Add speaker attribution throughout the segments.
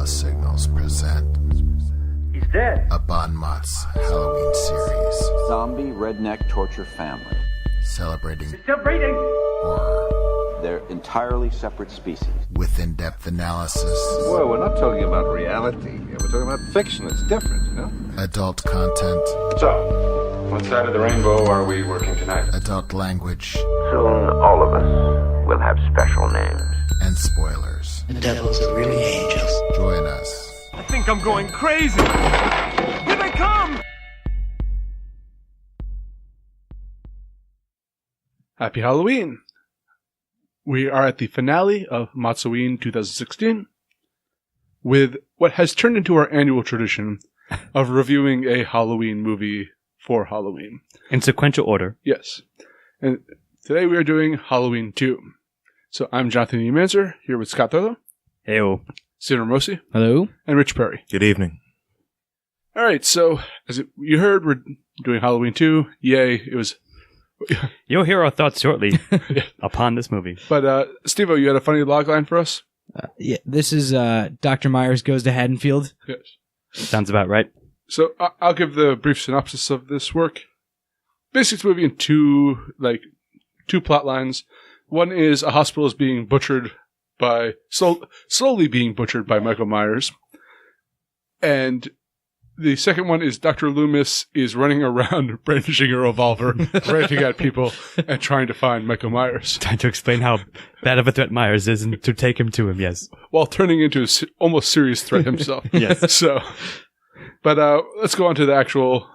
Speaker 1: Signals present
Speaker 2: He's dead.
Speaker 1: a Bon Mott's Halloween series
Speaker 3: Zombie redneck torture family.
Speaker 1: celebrating
Speaker 2: He's still breathing.
Speaker 1: horror
Speaker 3: They're entirely separate species.
Speaker 1: with in-depth analysis,
Speaker 4: Well, we're not talking about reality here. We're talking about fiction. It's different, you know?
Speaker 1: adult content,
Speaker 5: So, what side of the rainbow are we working tonight?
Speaker 1: adult language,
Speaker 6: Soon all of us will have special names.
Speaker 1: and spoilers.
Speaker 7: The devils are really angels.
Speaker 1: Join us.
Speaker 2: I think I'm going crazy. Here they come.
Speaker 8: Happy Halloween! We are at the finale of MOTS-o-Ween 2016 with what has turned into our annual tradition of reviewing a Halloween movie for Halloween.
Speaker 9: In sequential order.
Speaker 8: Yes. And today we are doing Halloween 2. So I'm Jonathan E. Manzer, here with Scott Thurlow,
Speaker 9: Heyo.
Speaker 8: Stephen Rosi,
Speaker 9: Hello.
Speaker 8: and Rich Perry.
Speaker 4: Good evening.
Speaker 8: All right, so as you heard, we're doing Halloween 2. Yay, it was...
Speaker 9: You'll hear our thoughts shortly upon this movie.
Speaker 8: But, Steve-O, you had a funny logline for us?
Speaker 10: Yeah, this is Dr. Myers Goes to Haddonfield.
Speaker 8: Yes.
Speaker 9: Sounds about right.
Speaker 8: So I'll give the brief synopsis of this work. Basically, it's a movie in two plot lines. One is a hospital is being butchered by slowly being butchered by Michael Myers, and the second one is Dr. Loomis is running around brandishing a revolver, ranting at people, and trying to find Michael Myers
Speaker 9: Trying to explain how bad of a threat Myers is and to take him to him, yes.
Speaker 8: while turning into a almost serious threat himself.
Speaker 9: Yes.
Speaker 8: So, but let's go on to the actual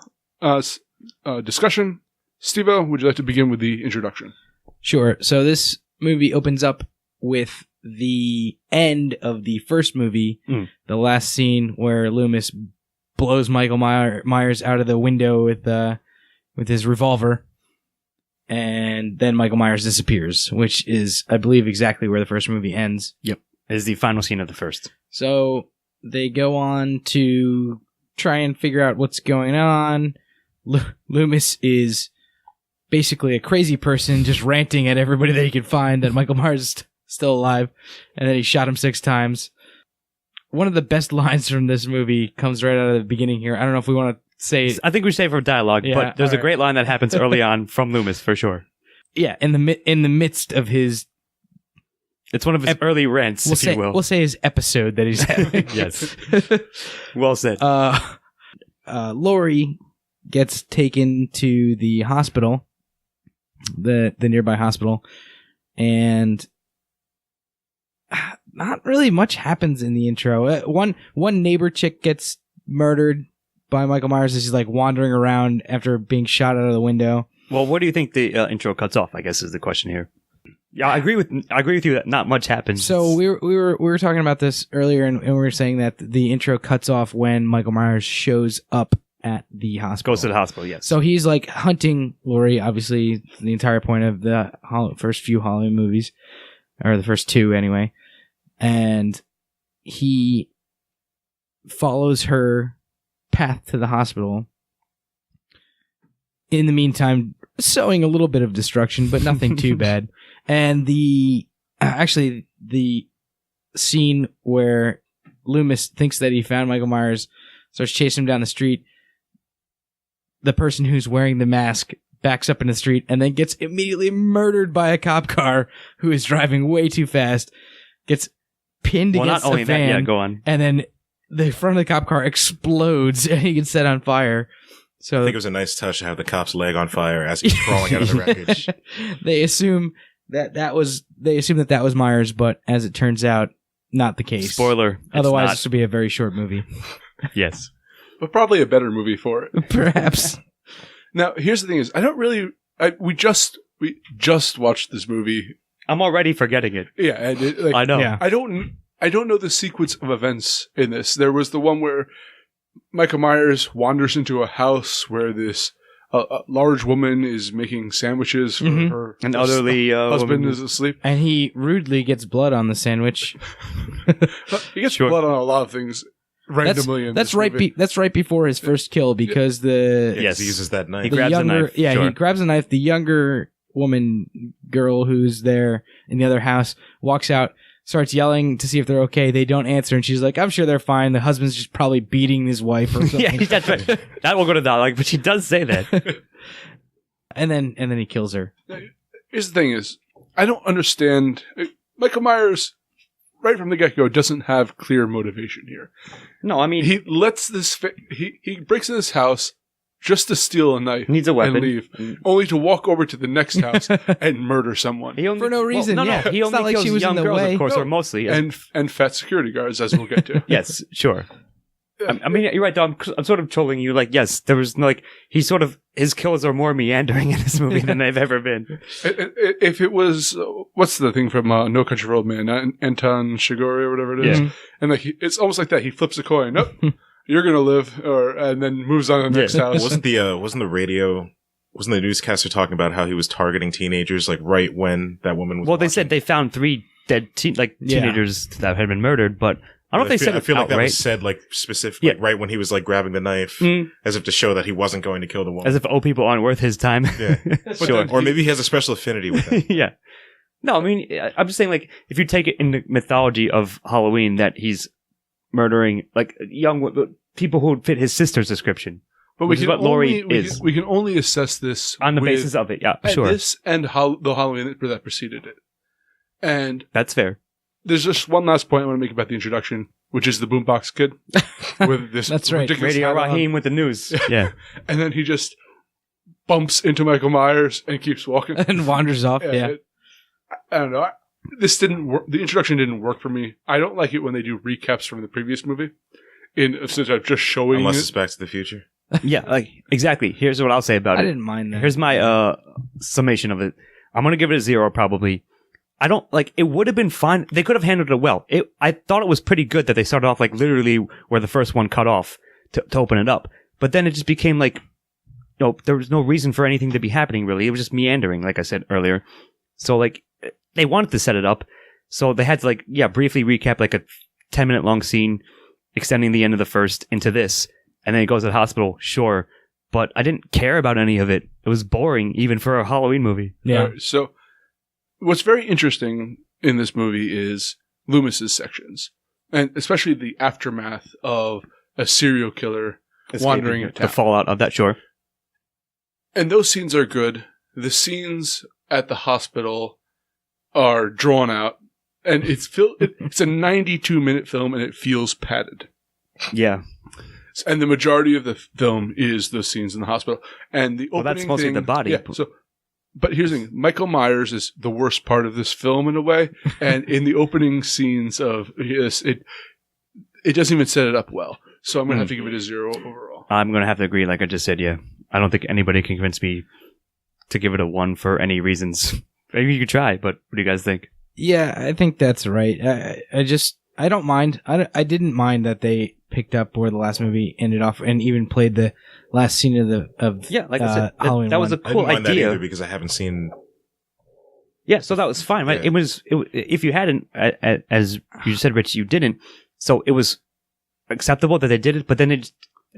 Speaker 8: discussion. Steve-O, would you like to begin with the introduction?
Speaker 10: Sure. So this movie opens up with the end of the first movie, the last scene where Loomis blows Michael Myers out of the window with his revolver, and then Michael Myers disappears, which is, I believe, exactly where the first movie ends.
Speaker 9: Yep. It is the final scene of the first.
Speaker 10: So they go on to try and figure out what's going on. Loomis is basically a crazy person just ranting at everybody that he could find that Michael Myers is still alive, and then he shot him 6 times. One of the best lines from this movie comes right out of the beginning here. I don't know if we want to say...
Speaker 9: I think we save for dialogue,
Speaker 10: Yeah,
Speaker 9: but there's a great line that happens early on from Loomis, for sure.
Speaker 10: Yeah, in the midst of his...
Speaker 9: It's one of his early rants, you will.
Speaker 10: We'll say his episode that he's having.
Speaker 9: Yes. Well said.
Speaker 10: Laurie gets taken to the hospital, the nearby hospital, and not really much happens in the intro. One neighbor chick gets murdered by Michael Myers as he's like wandering around after being shot out of the window.
Speaker 9: Well, what do you think the intro cuts off, I guess, is the question here. Yeah, I agree with you that not much happens.
Speaker 10: So we were talking about this earlier, and we were saying that the intro cuts off when Michael Myers shows up at the hospital.
Speaker 9: Goes to the hospital, yes.
Speaker 10: So he's like hunting Laurie, obviously the entire point of the first few Halloween movies, or the first 2 anyway. And he follows her path to the hospital. In the meantime, sowing a little bit of destruction, but nothing too bad. And the scene where Loomis thinks that he found Michael Myers, starts chasing him down the street. The person who's wearing the mask backs up in the street and then gets immediately murdered by a cop car who is driving way too fast. Gets pinned against a van.
Speaker 9: That, yeah, go on.
Speaker 10: And then the front of the cop car explodes and he gets set on fire. So
Speaker 4: I think it was a nice touch to have the cop's leg on fire as he's crawling out of the wreckage.
Speaker 10: They assume that was Myers, but as it turns out, not the case.
Speaker 9: Spoiler.
Speaker 10: Otherwise, this would be a very short movie.
Speaker 9: Yes.
Speaker 8: But probably a better movie for it.
Speaker 10: Perhaps.
Speaker 8: Now, here's the thing is, we just watched this movie.
Speaker 9: I'm already forgetting it.
Speaker 8: Yeah. And
Speaker 9: I know.
Speaker 10: Yeah.
Speaker 8: I don't know the sequence of events in this. There was the one where Michael Myers wanders into a house where this a large woman is making sandwiches for her.
Speaker 9: An elderly
Speaker 8: husband
Speaker 9: woman
Speaker 8: is asleep.
Speaker 10: And he rudely gets blood on the sandwich.
Speaker 8: He gets blood on a lot of things randomly in this movie.
Speaker 10: That's right before his first kill, because
Speaker 4: He uses that knife.
Speaker 9: He grabs a knife.
Speaker 10: Yeah,
Speaker 9: Sure.
Speaker 10: he grabs a knife. The younger girl who's there in the other house walks out, starts yelling to see if they're okay. They don't answer, and she's like, I'm sure they're fine. The husband's just probably beating his wife or something.
Speaker 9: Yeah, that's right. That will go to dialogue, but she does say that.
Speaker 10: and then he kills her.
Speaker 8: Here's the thing is, I don't understand. Michael Myers, right from the get-go, doesn't have clear motivation here.
Speaker 9: No, I mean...
Speaker 8: He lets this... He breaks in this house just to steal a knife.
Speaker 9: Needs a weapon.
Speaker 8: And leave, only to walk over to the next house and murder someone.
Speaker 10: For no reason,
Speaker 9: Well, no,
Speaker 10: yeah.
Speaker 9: he
Speaker 10: It's
Speaker 9: only
Speaker 10: not like
Speaker 9: kills
Speaker 10: she was
Speaker 9: young
Speaker 10: in the
Speaker 9: girls,
Speaker 10: way.
Speaker 9: of course,
Speaker 8: No.
Speaker 9: or mostly.
Speaker 8: And fat security guards, as we'll get to.
Speaker 9: Yes, sure. I mean, you're right, though. I'm sort of trolling you. Like, yes, there was his kills are more meandering in this movie than they've ever been.
Speaker 8: If it was, what's the thing from No Country for Old Men, Anton Chigurh or whatever it is, and like it's almost like that. He flips a coin. Nope, you're gonna live, and then moves on to the next house.
Speaker 11: Wasn't the newscaster talking about how he was targeting teenagers like right when that woman was?
Speaker 9: Well, they said they found 3 dead teenagers that had been murdered, but I don't know if they said
Speaker 11: I feel like that
Speaker 9: outright.
Speaker 11: was said like specifically right when he was like grabbing the knife, as if to show that he wasn't going to kill the woman.
Speaker 9: As if old people aren't worth his time.
Speaker 11: Yeah,
Speaker 9: Sure.
Speaker 11: Or maybe he has a special affinity with them.
Speaker 9: Yeah. No, I mean, I'm just saying, like, if you take it in the mythology of Halloween, that he's murdering like young people who would fit his sister's description.
Speaker 8: But
Speaker 9: which is what Laurie is.
Speaker 8: We can only assess this
Speaker 9: On the basis of it, yeah, sure.
Speaker 8: This and the Halloween that preceded it. And
Speaker 9: that's fair.
Speaker 8: There's just one last point I want to make about the introduction, which is the boombox kid with this
Speaker 10: That's right.
Speaker 8: ridiculous
Speaker 9: Radio
Speaker 8: hat on.
Speaker 9: Raheem with the news. Yeah.
Speaker 8: And then he just bumps into Michael Myers and keeps walking
Speaker 10: and wanders off. Yeah.
Speaker 8: I don't know. This didn't work. The introduction didn't work for me. I don't like it when they do recaps from the previous movie instead of just showing
Speaker 11: Unless
Speaker 8: it.
Speaker 11: it's Back to the Future.
Speaker 9: Yeah, like exactly. Here's what I'll say about it.
Speaker 10: I didn't mind that.
Speaker 9: Here's my summation of it. I'm gonna give it a 0 probably. I don't like. It would have been fine. They could have handled it well. I thought it was pretty good that they started off like literally where the first one cut off to open it up. But then it just became like, there was no reason for anything to be happening really. It was just meandering, like I said earlier. So like they wanted to set it up, so they had to like briefly recap like a 10-minute long scene, extending the end of the first into this, and then he goes to the hospital. Sure, but I didn't care about any of it. It was boring, even for a Halloween movie.
Speaker 10: Yeah.
Speaker 8: So what's very interesting in this movie is Loomis's sections, and especially the aftermath of a serial killer wandering a town.
Speaker 9: The fallout of that, sure.
Speaker 8: And those scenes are good. The scenes at the hospital are drawn out, and it's a 92-minute film, and it feels padded.
Speaker 9: Yeah.
Speaker 8: And the majority of the film is those scenes in the hospital. And the opening
Speaker 9: that's mostly
Speaker 8: thing,
Speaker 9: the body.
Speaker 8: Yeah, but here's the thing. Michael Myers is the worst part of this film in a way. And in the opening scenes of this, it doesn't even set it up well. So I'm going to have to give it a 0 overall.
Speaker 9: I'm going to have to agree. Like I just said, yeah. I don't think anybody can convince me to give it a 1 for any reasons. Maybe you could try, but what do you guys think?
Speaker 10: Yeah, I think that's right. I don't mind. I didn't mind that they picked up where the last movie ended off and even played the last scene of
Speaker 9: like I said,
Speaker 10: Halloween.
Speaker 9: that was a
Speaker 11: I
Speaker 9: cool
Speaker 11: didn't mind that
Speaker 9: idea
Speaker 11: either because I haven't seen.
Speaker 9: Yeah, so that was fine, right?
Speaker 11: Yeah.
Speaker 9: If you hadn't, as you said, Rich, you didn't. So it was acceptable that they did it, but then it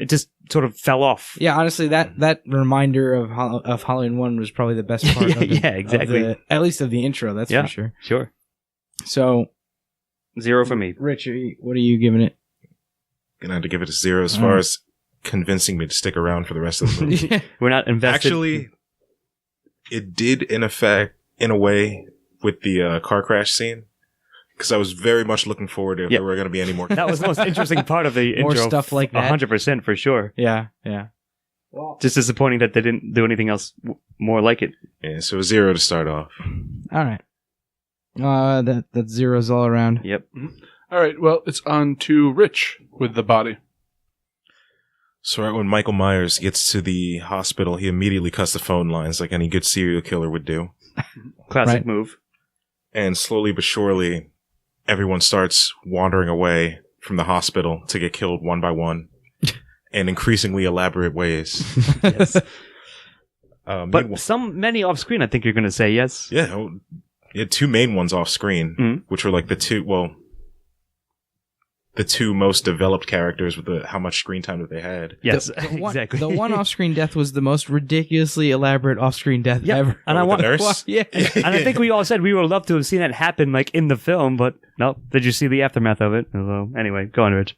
Speaker 9: just sort of fell off.
Speaker 10: Yeah, honestly, that reminder of Halloween 1 was probably the best part.
Speaker 9: Yeah, exactly.
Speaker 10: At least of the intro, that's for sure.
Speaker 9: Sure.
Speaker 10: So
Speaker 9: 0 for me.
Speaker 10: Rich, what are you giving it?
Speaker 11: Gonna have to give it a 0 as far as convincing me to stick around for the rest of the movie.
Speaker 9: We're not invested.
Speaker 11: Actually, it did in a way with the car crash scene, because I was very much looking forward to if there were going to be any more.
Speaker 9: That was the most interesting part of the
Speaker 10: More
Speaker 9: intro.
Speaker 10: stuff like that.
Speaker 9: 100% for sure.
Speaker 10: Yeah.
Speaker 9: Just disappointing that they didn't do anything else more like it.
Speaker 11: Yeah, so a 0 to start off.
Speaker 10: All right. That's zeros all around.
Speaker 9: Yep.
Speaker 8: All right, well, it's on to Rich with the body.
Speaker 11: So right when Michael Myers gets to the hospital, he immediately cuts the phone lines like any good serial killer would do.
Speaker 9: Classic move.
Speaker 11: And slowly but surely, everyone starts wandering away from the hospital to get killed one by one in increasingly elaborate ways.
Speaker 9: Yes. But many off screen, I think you're going to say, yes?
Speaker 11: Yeah. You had 2 main ones off screen, which were like the two, well, the two most developed characters with how much screen time that they had.
Speaker 9: Yes,
Speaker 10: exactly. The one off-screen death was the most ridiculously elaborate off-screen death ever.
Speaker 9: And I want
Speaker 11: the nurse.
Speaker 10: Yeah.
Speaker 9: and I think we all said we would love to have seen that happen, like in the film, but no. Did you see the aftermath of it? Well, anyway, go on, Rich.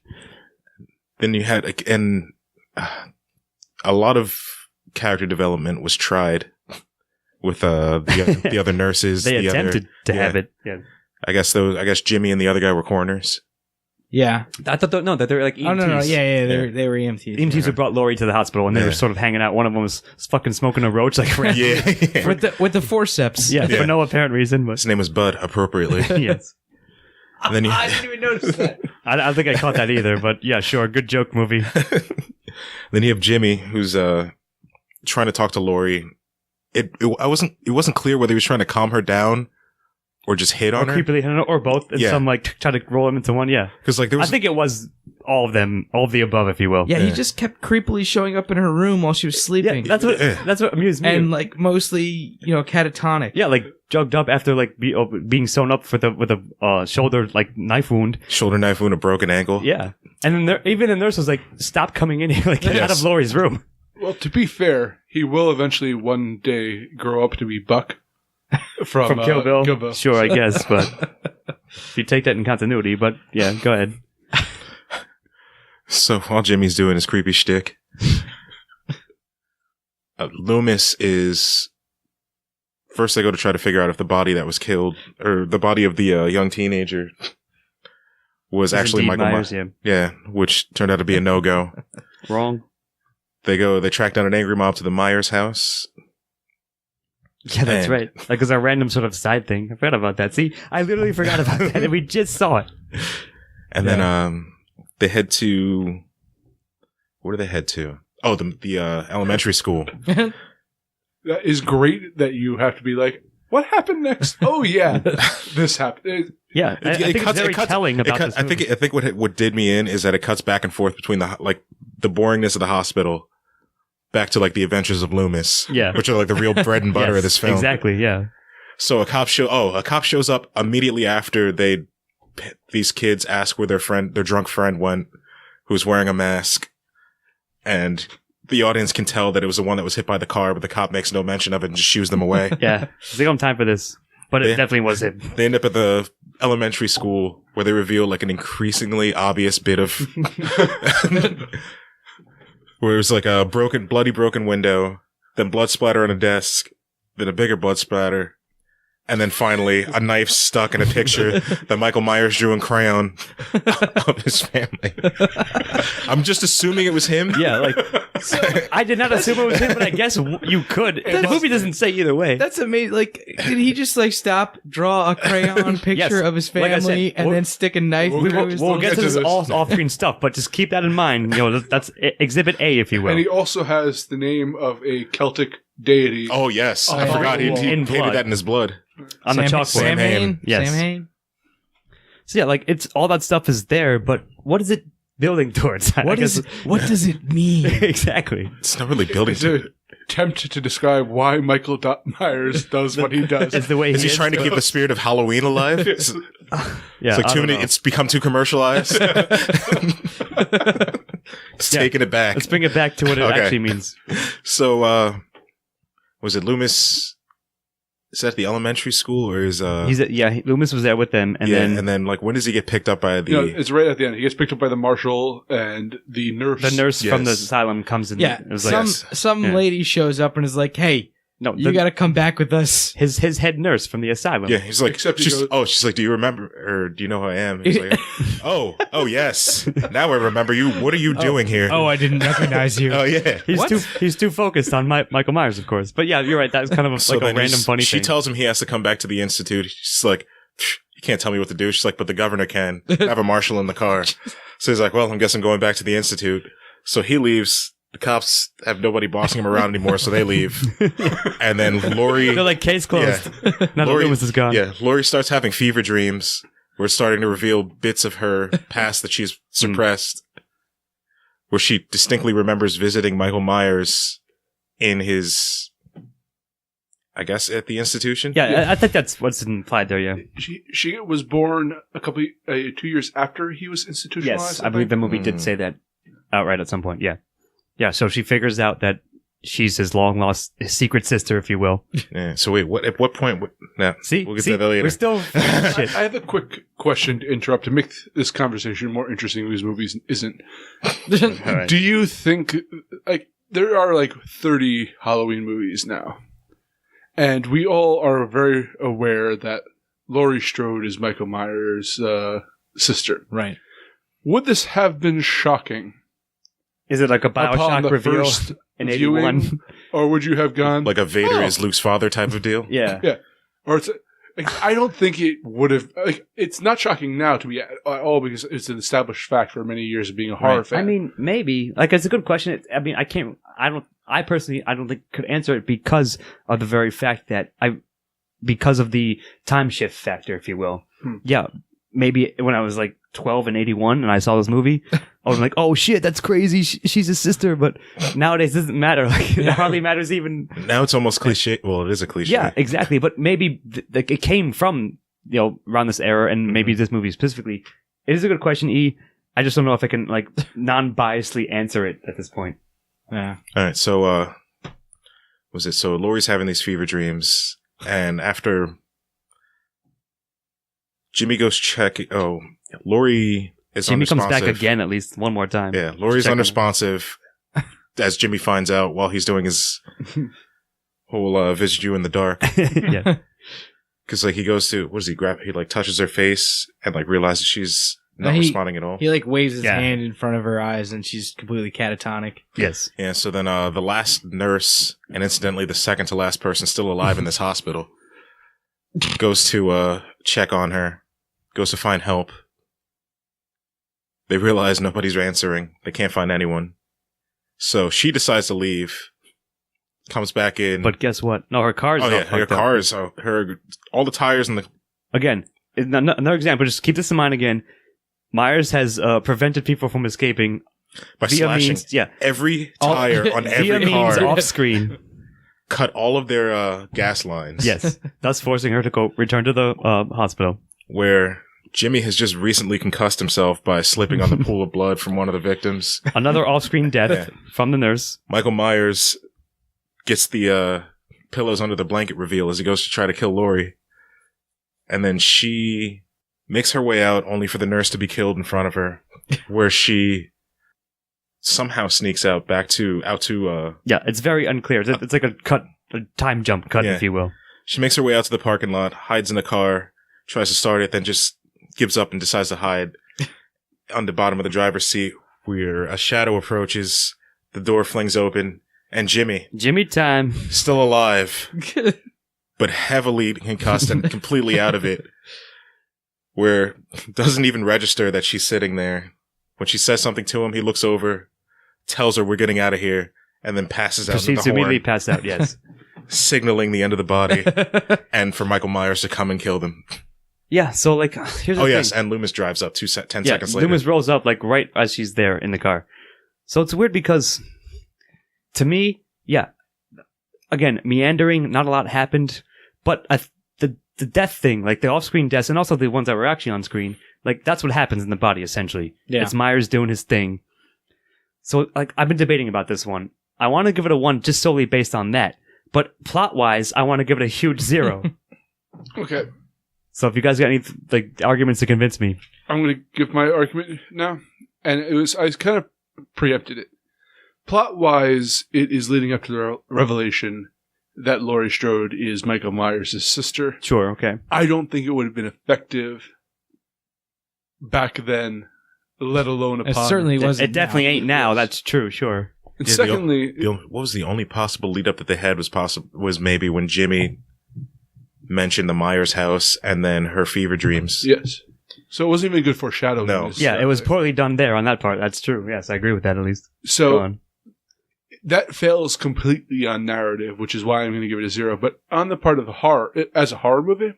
Speaker 11: Then you had, and a lot of character development was tried with the other nurses.
Speaker 9: They
Speaker 11: the
Speaker 9: attempted to
Speaker 11: yeah.
Speaker 9: have it. Yeah.
Speaker 11: I guess Jimmy and the other guy were corners.
Speaker 10: Yeah.
Speaker 9: I thought that they were like EMTs.
Speaker 10: Oh, no. Yeah. They were EMTs.
Speaker 9: EMTs who brought Laurie to the hospital, and they were sort of hanging out. One of them was fucking smoking a roach like randomly.
Speaker 11: Yeah.
Speaker 10: with the forceps.
Speaker 9: Yeah, for no apparent reason. But
Speaker 11: His name was Bud, appropriately.
Speaker 9: yes.
Speaker 11: And then
Speaker 10: I didn't even notice that.
Speaker 9: I don't think I caught that either, but yeah, sure. Good joke movie.
Speaker 11: Then you have Jimmy, who's trying to talk to Laurie. It wasn't clear whether he was trying to calm her down or just hit on her.
Speaker 9: Creepily, or both. And some try to roll him into one. Yeah,
Speaker 11: because like there was,
Speaker 9: I think it was all of them, all of the above, if you will.
Speaker 10: Yeah, he just kept creepily showing up in her room while she was sleeping.
Speaker 9: Yeah, that's what amused me.
Speaker 10: And like mostly, catatonic.
Speaker 9: Yeah, like jugged up after like being sewn up with a shoulder like knife wound,
Speaker 11: a broken ankle.
Speaker 9: Yeah, and then even the nurse was like, "Stop coming in here! Like get out of Laurie's room."
Speaker 8: Well, to be fair, he will eventually one day grow up to be Buck from
Speaker 9: Kill Bill.
Speaker 8: Kill Bill.
Speaker 9: Sure, I guess, but if you take that in continuity, but yeah, go ahead.
Speaker 11: So while Jimmy's doing his creepy shtick, Loomis is first. They go to try to figure out if the body that was killed, or the body of the young teenager, was actually Michael Myers. Yeah, which turned out to be a no-go.
Speaker 9: Wrong.
Speaker 11: They track down an angry mob to the Myers house.
Speaker 9: Yeah, that's right. Like, as a random sort of side thing. I forgot about that. See, I literally forgot about that, and we just saw it.
Speaker 11: And then they head to... Where do they head to? Oh, the elementary school.
Speaker 8: That is great that you have to be like, what happened next? Oh, yeah, this happened.
Speaker 9: Yeah, I think it's very telling about this movie.
Speaker 11: I think what did me in is that it cuts back and forth between the boringness of the hospital back to like the adventures of Loomis, which are like the real bread and butter of this film.
Speaker 9: Exactly, yeah.
Speaker 11: So a cop shows up immediately after these kids ask where their drunk friend went, who's wearing a mask, and the audience can tell that it was the one that was hit by the car, but the cop makes no mention of it and just shoos them away.
Speaker 9: Yeah, they don't have time for this, but it definitely was him.
Speaker 11: They end up at the elementary school where they reveal like an increasingly obvious bit of where it was like a bloody broken window, then blood splatter on a desk, then a bigger blood splatter, and then finally a knife stuck in a picture that Michael Myers drew in crayon of his family. I'm just assuming it was him.
Speaker 9: Yeah, like I did not assume it was him, but I guess you could. The movie doesn't say either way.
Speaker 10: That's amazing. Like, did he just like stop, draw a crayon picture of his family, and then stick a knife?
Speaker 9: We'll get to this all off-screen stuff, but just keep that in mind. That's Exhibit A, if you will.
Speaker 8: And he also has the name of a Celtic deity.
Speaker 11: Oh yes, I forgot he painted that in his blood
Speaker 9: on the chalkboard.
Speaker 10: Samhain.
Speaker 9: Yes.
Speaker 10: Samhain.
Speaker 9: So yeah, like it's all that stuff is there, but what is it building towards?
Speaker 10: What does it mean?
Speaker 9: Exactly.
Speaker 11: It's not really building
Speaker 8: to an attempt to describe why Michael Myers does what he does.
Speaker 9: It's the way
Speaker 11: is he trying to keep the spirit of Halloween alive? It's like too many. It's become too commercialized. It's taking it back.
Speaker 9: Let's bring it back to what it actually means.
Speaker 11: So, was it Loomis? Is that the elementary school, or is
Speaker 9: Loomis was there with them, and
Speaker 11: then like when does he get picked up by the?
Speaker 8: It's right at the end. He gets picked up by the marshal and the nurse.
Speaker 9: The nurse from the asylum comes in.
Speaker 10: Yeah, some lady shows up and is like, "Hey, no, you got to come back with us."
Speaker 9: His head nurse from the asylum.
Speaker 11: Yeah, he's like, she's like, "Do you remember, or do you know who I am?" He's like, "Oh yes, now I remember you. What are you doing here?"
Speaker 10: Oh, I didn't recognize you.
Speaker 11: Oh yeah,
Speaker 9: he's too focused on Michael Myers, of course. But yeah, you're right. That's kind of a random funny thing.
Speaker 11: She tells him he has to come back to the institute. She's like, "You can't tell me what to do." She's like, "But the governor can." I have a marshal in the car, so he's like, "Well, I'm guessing going back to the institute." So he leaves. The cops have nobody bossing him around anymore, so they leave. And then Laurie...
Speaker 9: They're like, case closed. Yeah. Now Loomis is gone.
Speaker 11: Yeah, Laurie starts having fever dreams. We're starting to reveal bits of her past that she's suppressed. Where she distinctly remembers visiting Michael Myers in his... I guess, at the institution.
Speaker 9: Yeah, I think that's what's implied there. Yeah.
Speaker 8: She was born 2 years after he was institutionalized.
Speaker 9: Yes, I believe the movie did say that outright at some point. Yeah. Yeah. So she figures out that she's his long lost secret sister, if you will.
Speaker 11: Yeah. So wait, at what point? We'll get to that later.
Speaker 9: We're still.
Speaker 8: I have a quick question to interrupt to make this conversation more interesting. These movies isn't.
Speaker 9: Right.
Speaker 8: Do you think there are 30 Halloween movies now, and we all are very aware that Laurie Strode is Michael Myers' sister.
Speaker 10: Right.
Speaker 8: Would this have been shocking?
Speaker 9: Is it like a
Speaker 8: upon
Speaker 9: BioShock
Speaker 8: the
Speaker 9: reveal
Speaker 8: first
Speaker 9: in
Speaker 8: viewing,
Speaker 9: 81?
Speaker 8: or would you have gone
Speaker 11: Like a Vader is Luke's father type of deal?
Speaker 9: Yeah.
Speaker 8: Yeah, or it's. I don't think it would have. It's not shocking now to me at all because it's an established fact for many years of being a horror fan.
Speaker 9: I mean, maybe. It's a good question. I personally don't think could answer it because of the very fact that because of the time shift factor, if you will. Yeah. Maybe when I was 12 and 81 and I saw this movie, I was like, oh shit, that's crazy. She's his sister. But nowadays it doesn't matter. It hardly matters even.
Speaker 11: Now it's almost cliche. Well, it is a cliche.
Speaker 9: Yeah, exactly. But maybe it came from, around this era and maybe this movie specifically. It is a good question, E. I just don't know if I can non-biasedly answer it at this point.
Speaker 10: Yeah.
Speaker 11: All right. So, so Laurie's having these fever dreams, and after Jimmy goes check. Oh, Laurie is
Speaker 9: Jimmy comes
Speaker 11: unresponsive.
Speaker 9: back again at least one more time.
Speaker 11: Yeah, Laurie's unresponsive as Jimmy finds out while he's doing his whole visit you in the dark.
Speaker 9: Yeah.
Speaker 11: Because he goes to, what does he grab? He touches her face and realizes she's not responding at all.
Speaker 10: He waves his hand in front of her eyes and she's completely catatonic.
Speaker 9: Yes.
Speaker 11: Yeah, so then the last nurse, and incidentally the second to last person still alive in this hospital, goes to check on her, goes to find help. They realize nobody's answering. They can't find anyone. So she decides to leave, comes back in.
Speaker 9: But guess what? No, her car's
Speaker 11: all the tires and the...
Speaker 9: Again, another example, just keep this in mind again. Myers has prevented people from escaping
Speaker 11: by slashing every tire on every car
Speaker 9: off screen.
Speaker 11: Cut all of their gas lines.
Speaker 9: Yes, thus forcing her to return to the hospital.
Speaker 11: Where Jimmy has just recently concussed himself by slipping on the pool of blood from one of the victims.
Speaker 9: Another off-screen death from the nurse.
Speaker 11: Michael Myers gets the pillows under the blanket reveal as he goes to try to kill Laurie. And then she makes her way out only for the nurse to be killed in front of her, where she somehow sneaks out to
Speaker 9: yeah, it's very unclear. It's like a time jump cut, if you will.
Speaker 11: She makes her way out to the parking lot, hides in the car, tries to start it, then just gives up and decides to hide on the bottom of the driver's seat, where a shadow approaches, the door flings open, and Jimmy
Speaker 9: time,
Speaker 11: still alive, but heavily concussed and completely out of it, where doesn't even register that she's sitting there. When she says something to him, he looks over, tells her we're getting out of here, and then passes out.
Speaker 9: Proceeds to immediately pass out, yes.
Speaker 11: Signaling the end of the body, and for Michael Myers to come and kill them.
Speaker 9: Yeah, so here's the thing.
Speaker 11: Yes, and Loomis drives up 10 seconds later.
Speaker 9: Loomis rolls up right as she's there in the car. So it's weird because, to me, again, meandering, not a lot happened, but the death thing, the off-screen deaths, and also the ones that were actually on screen, that's what happens in the body, essentially. Yeah. It's Myers doing his thing. So, I've been debating about this one. I want to give it a 1 just solely based on that. But plot-wise, I want to give it a huge 0.
Speaker 8: Okay.
Speaker 9: So if you guys got any arguments to convince me.
Speaker 8: I'm going to give my argument now. And I kind of preempted it. Plot-wise, it is leading up to the revelation that Laurie Strode is Michael Myers' sister.
Speaker 9: Sure, okay.
Speaker 8: I don't think it would have been effective back then, let alone upon...
Speaker 10: It certainly wasn't.
Speaker 9: It definitely ain't now, that's true, sure.
Speaker 8: And secondly...
Speaker 11: what was the only possible lead-up that they had was maybe when Jimmy mentioned the Myers house and then her fever dreams.
Speaker 8: Yes. So it wasn't even good foreshadowing.
Speaker 11: No.
Speaker 9: Yeah, it was poorly done there on that part. That's true. Yes, I agree with that at least.
Speaker 8: So that fails completely on narrative, which is why I'm going to give it a 0. But on the part of the horror, as a horror movie,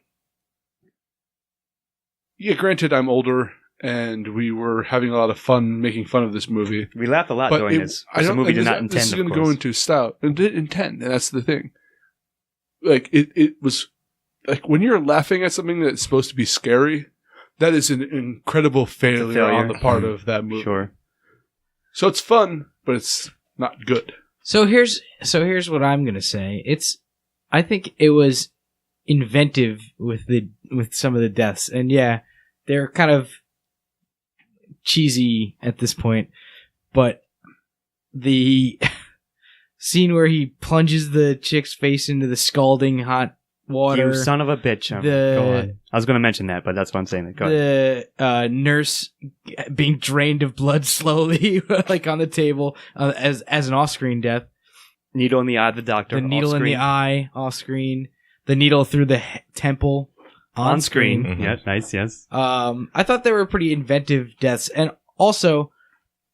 Speaker 8: granted I'm older and we were having a lot of fun making fun of this movie.
Speaker 9: We laughed a lot during this.
Speaker 8: The movie
Speaker 9: did not intend,
Speaker 8: this is going to go into style. It did intend, and that's the thing. like it was like when you're laughing at something that's supposed to be scary, that is an incredible failure on the part of that movie.
Speaker 9: Sure.
Speaker 8: So it's fun, but it's not good.
Speaker 10: So here's what I'm gonna say. I think it was inventive with some of the deaths, and yeah, they're kind of cheesy at this point, but the scene where he plunges the chick's face into the scalding hot water.
Speaker 9: You son of a bitch. Go on. I was going to mention that, but that's what I'm saying. Go ahead.
Speaker 10: The nurse being drained of blood slowly, like on the table, as an off-screen death.
Speaker 9: Needle in the eye of the doctor.
Speaker 10: The needle in the eye, off-screen. The needle through the temple, on screen.
Speaker 9: Mm-hmm. Yeah, nice, yes.
Speaker 10: I thought they were pretty inventive deaths. And also,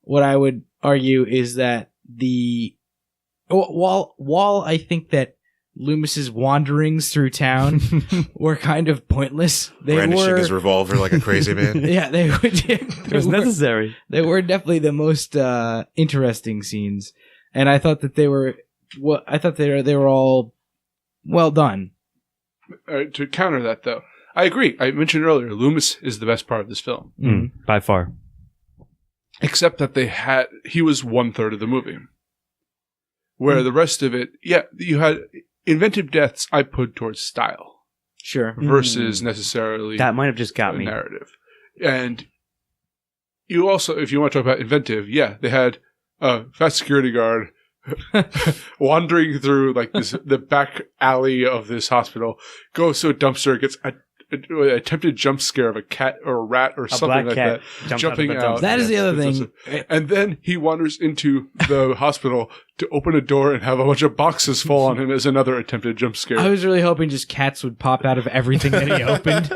Speaker 10: what I would argue is that while I think that Loomis's wanderings through town were kind of pointless.
Speaker 11: Brandishing his revolver like a crazy man.
Speaker 10: Yeah,
Speaker 9: it was necessary.
Speaker 10: They were definitely the most interesting scenes, and I thought that they were. Well, I thought they were all well done.
Speaker 8: To counter that, though, I agree. I mentioned earlier, Loomis is the best part of this film,
Speaker 9: by far.
Speaker 8: Except that he was 1/3 of the movie, where the rest of it, you had. Inventive deaths I put towards style.
Speaker 10: Sure.
Speaker 8: Versus necessarily
Speaker 9: that might have just got me.
Speaker 8: Narrative. And you also, if you want to talk about inventive, they had a fat security guard wandering through like the back alley of this hospital, goes to a dumpster, gets an attempted jump scare of a cat or a rat or something like that, jumping out.
Speaker 10: That is the other thing.
Speaker 8: And then he wanders into the hospital to open a door and have a bunch of boxes fall on him as another attempted jump scare.
Speaker 10: I was really hoping just cats would pop out of everything that he opened.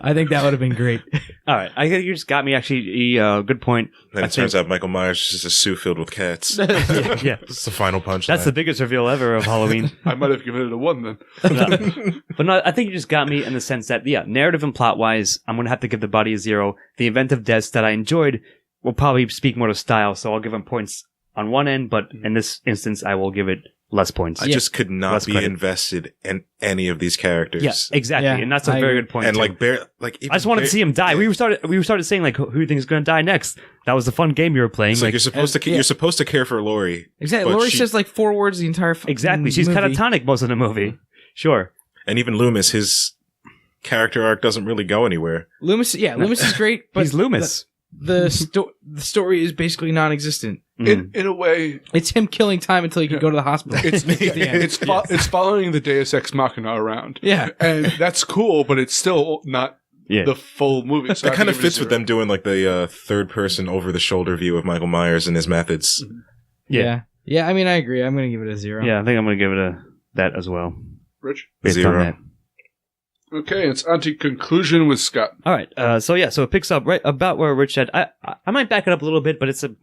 Speaker 10: I think that would have been great.
Speaker 9: All right. I think you just got me, actually. Good point.
Speaker 11: Then it turns out Michael Myers is just a zoo filled with cats.
Speaker 9: Yeah.
Speaker 11: It's the final punch.
Speaker 9: That's the biggest reveal ever of Halloween.
Speaker 8: I might have given it a 1 then.
Speaker 9: But no, I think you just got me in the sense that, narrative and plot-wise, I'm going to have to give the body a 0. The inventive deaths that I enjoyed will probably speak more to style, so I'll give them points on one end, but in this instance, I will give it less points.
Speaker 11: I just could not be invested in any of these characters.
Speaker 9: Yeah, exactly, and that's a very good point.
Speaker 11: And
Speaker 9: too. I just wanted to see him die. We started saying like, who do you think is going to die next? That was the fun game you were playing.
Speaker 11: It's like you're supposed to care for Laurie.
Speaker 10: Exactly, Laurie says like 4 words the entire
Speaker 9: exactly. She's
Speaker 10: movie.
Speaker 9: catatonic most of the movie. Sure,
Speaker 11: and even Loomis, his character arc doesn't really go anywhere.
Speaker 10: Loomis is great, but
Speaker 9: he's Loomis.
Speaker 10: The story is basically non-existent.
Speaker 8: In a way,
Speaker 10: it's him killing time until he can go to the hospital.
Speaker 8: It's following the Deus Ex Machina around.
Speaker 10: Yeah,
Speaker 8: and that's cool, but it's still not the full movie. So
Speaker 11: that kind of fits with them doing like the third-person over-the-shoulder view of Michael Myers and his methods.
Speaker 10: Yeah. I mean, I agree. I'm going to give it a 0.
Speaker 9: Yeah, I think I'm going to give it that as well.
Speaker 8: Rich?
Speaker 9: Based
Speaker 11: 0.
Speaker 9: on that.
Speaker 8: Okay, it's on to conclusion with Scott.
Speaker 9: All right, so it picks up right about where Rich said. I might back it up a little bit, but it's a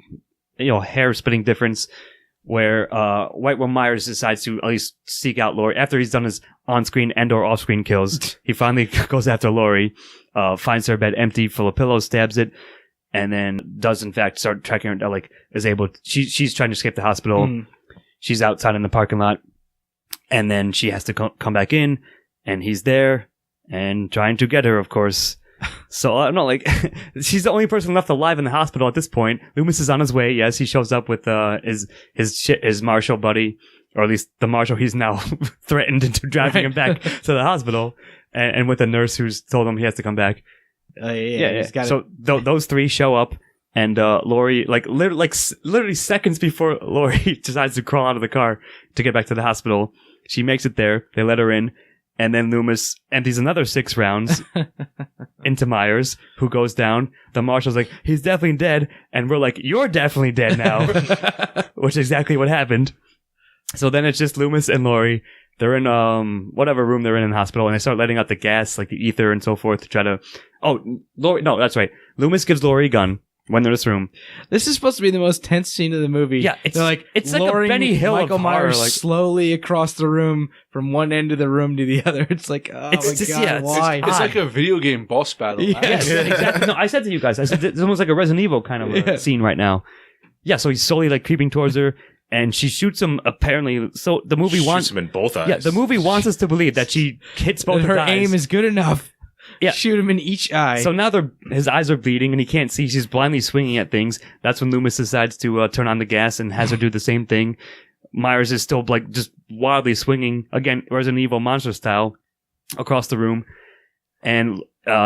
Speaker 9: hair-splitting difference where White Will Myers decides to at least seek out Laurie after he's done his on-screen and/or off-screen kills. He finally goes after Laurie, finds her bed empty, full of pillows, stabs it, and then does in fact start tracking her. Like is able. She's trying to escape the hospital. She's outside in the parking lot, and then she has to come back in, and he's there. And trying to get her, of course. So, I don't know, like, she's the only person left alive in the hospital at this point. Loomis is on his way. Yes, he shows up with his marshal buddy, or at least the marshal he's now threatened into driving him back to the hospital, and with a nurse who's told him he has to come back. So those three show up, and Laurie, literally seconds before Laurie decides to crawl out of the car to get back to the hospital, she makes it there. They let her in. And then Loomis empties another 6 rounds into Myers, who goes down. The marshal's like, he's definitely dead. And we're like, you're definitely dead now. Which is exactly what happened. So then it's just Loomis and Laurie. They're in whatever room they're in the hospital, and they start letting out the gas, like the ether and so forth, to try to... Laurie... No, that's right. Loomis gives Laurie a gun when they're in this room.
Speaker 10: This is supposed to be the most tense scene of the movie.
Speaker 9: Yeah, it's like a Benny Hill
Speaker 10: Michael
Speaker 9: of horror,
Speaker 10: Myers slowly across the room from one end of the room to the other. It's like, why?
Speaker 8: It's like a video game boss battle.
Speaker 9: Yes, exactly. No, I said to you guys, it's almost like a Resident Evil kind of scene right now. Yeah, so he's slowly like creeping towards her, and she shoots him apparently. So the movie wants
Speaker 11: Shoots him in both eyes.
Speaker 9: Yeah, the movie wants us to believe that she hits both
Speaker 10: Her
Speaker 9: his eyes.
Speaker 10: aim is good enough.
Speaker 9: Yeah.
Speaker 10: Shoot him in each eye.
Speaker 9: So now his eyes are bleeding and he can't see. She's blindly swinging at things. That's when Loomis decides to turn on the gas and has her do the same thing. Myers is still like just wildly swinging again, Resident Evil monster style, across the room, and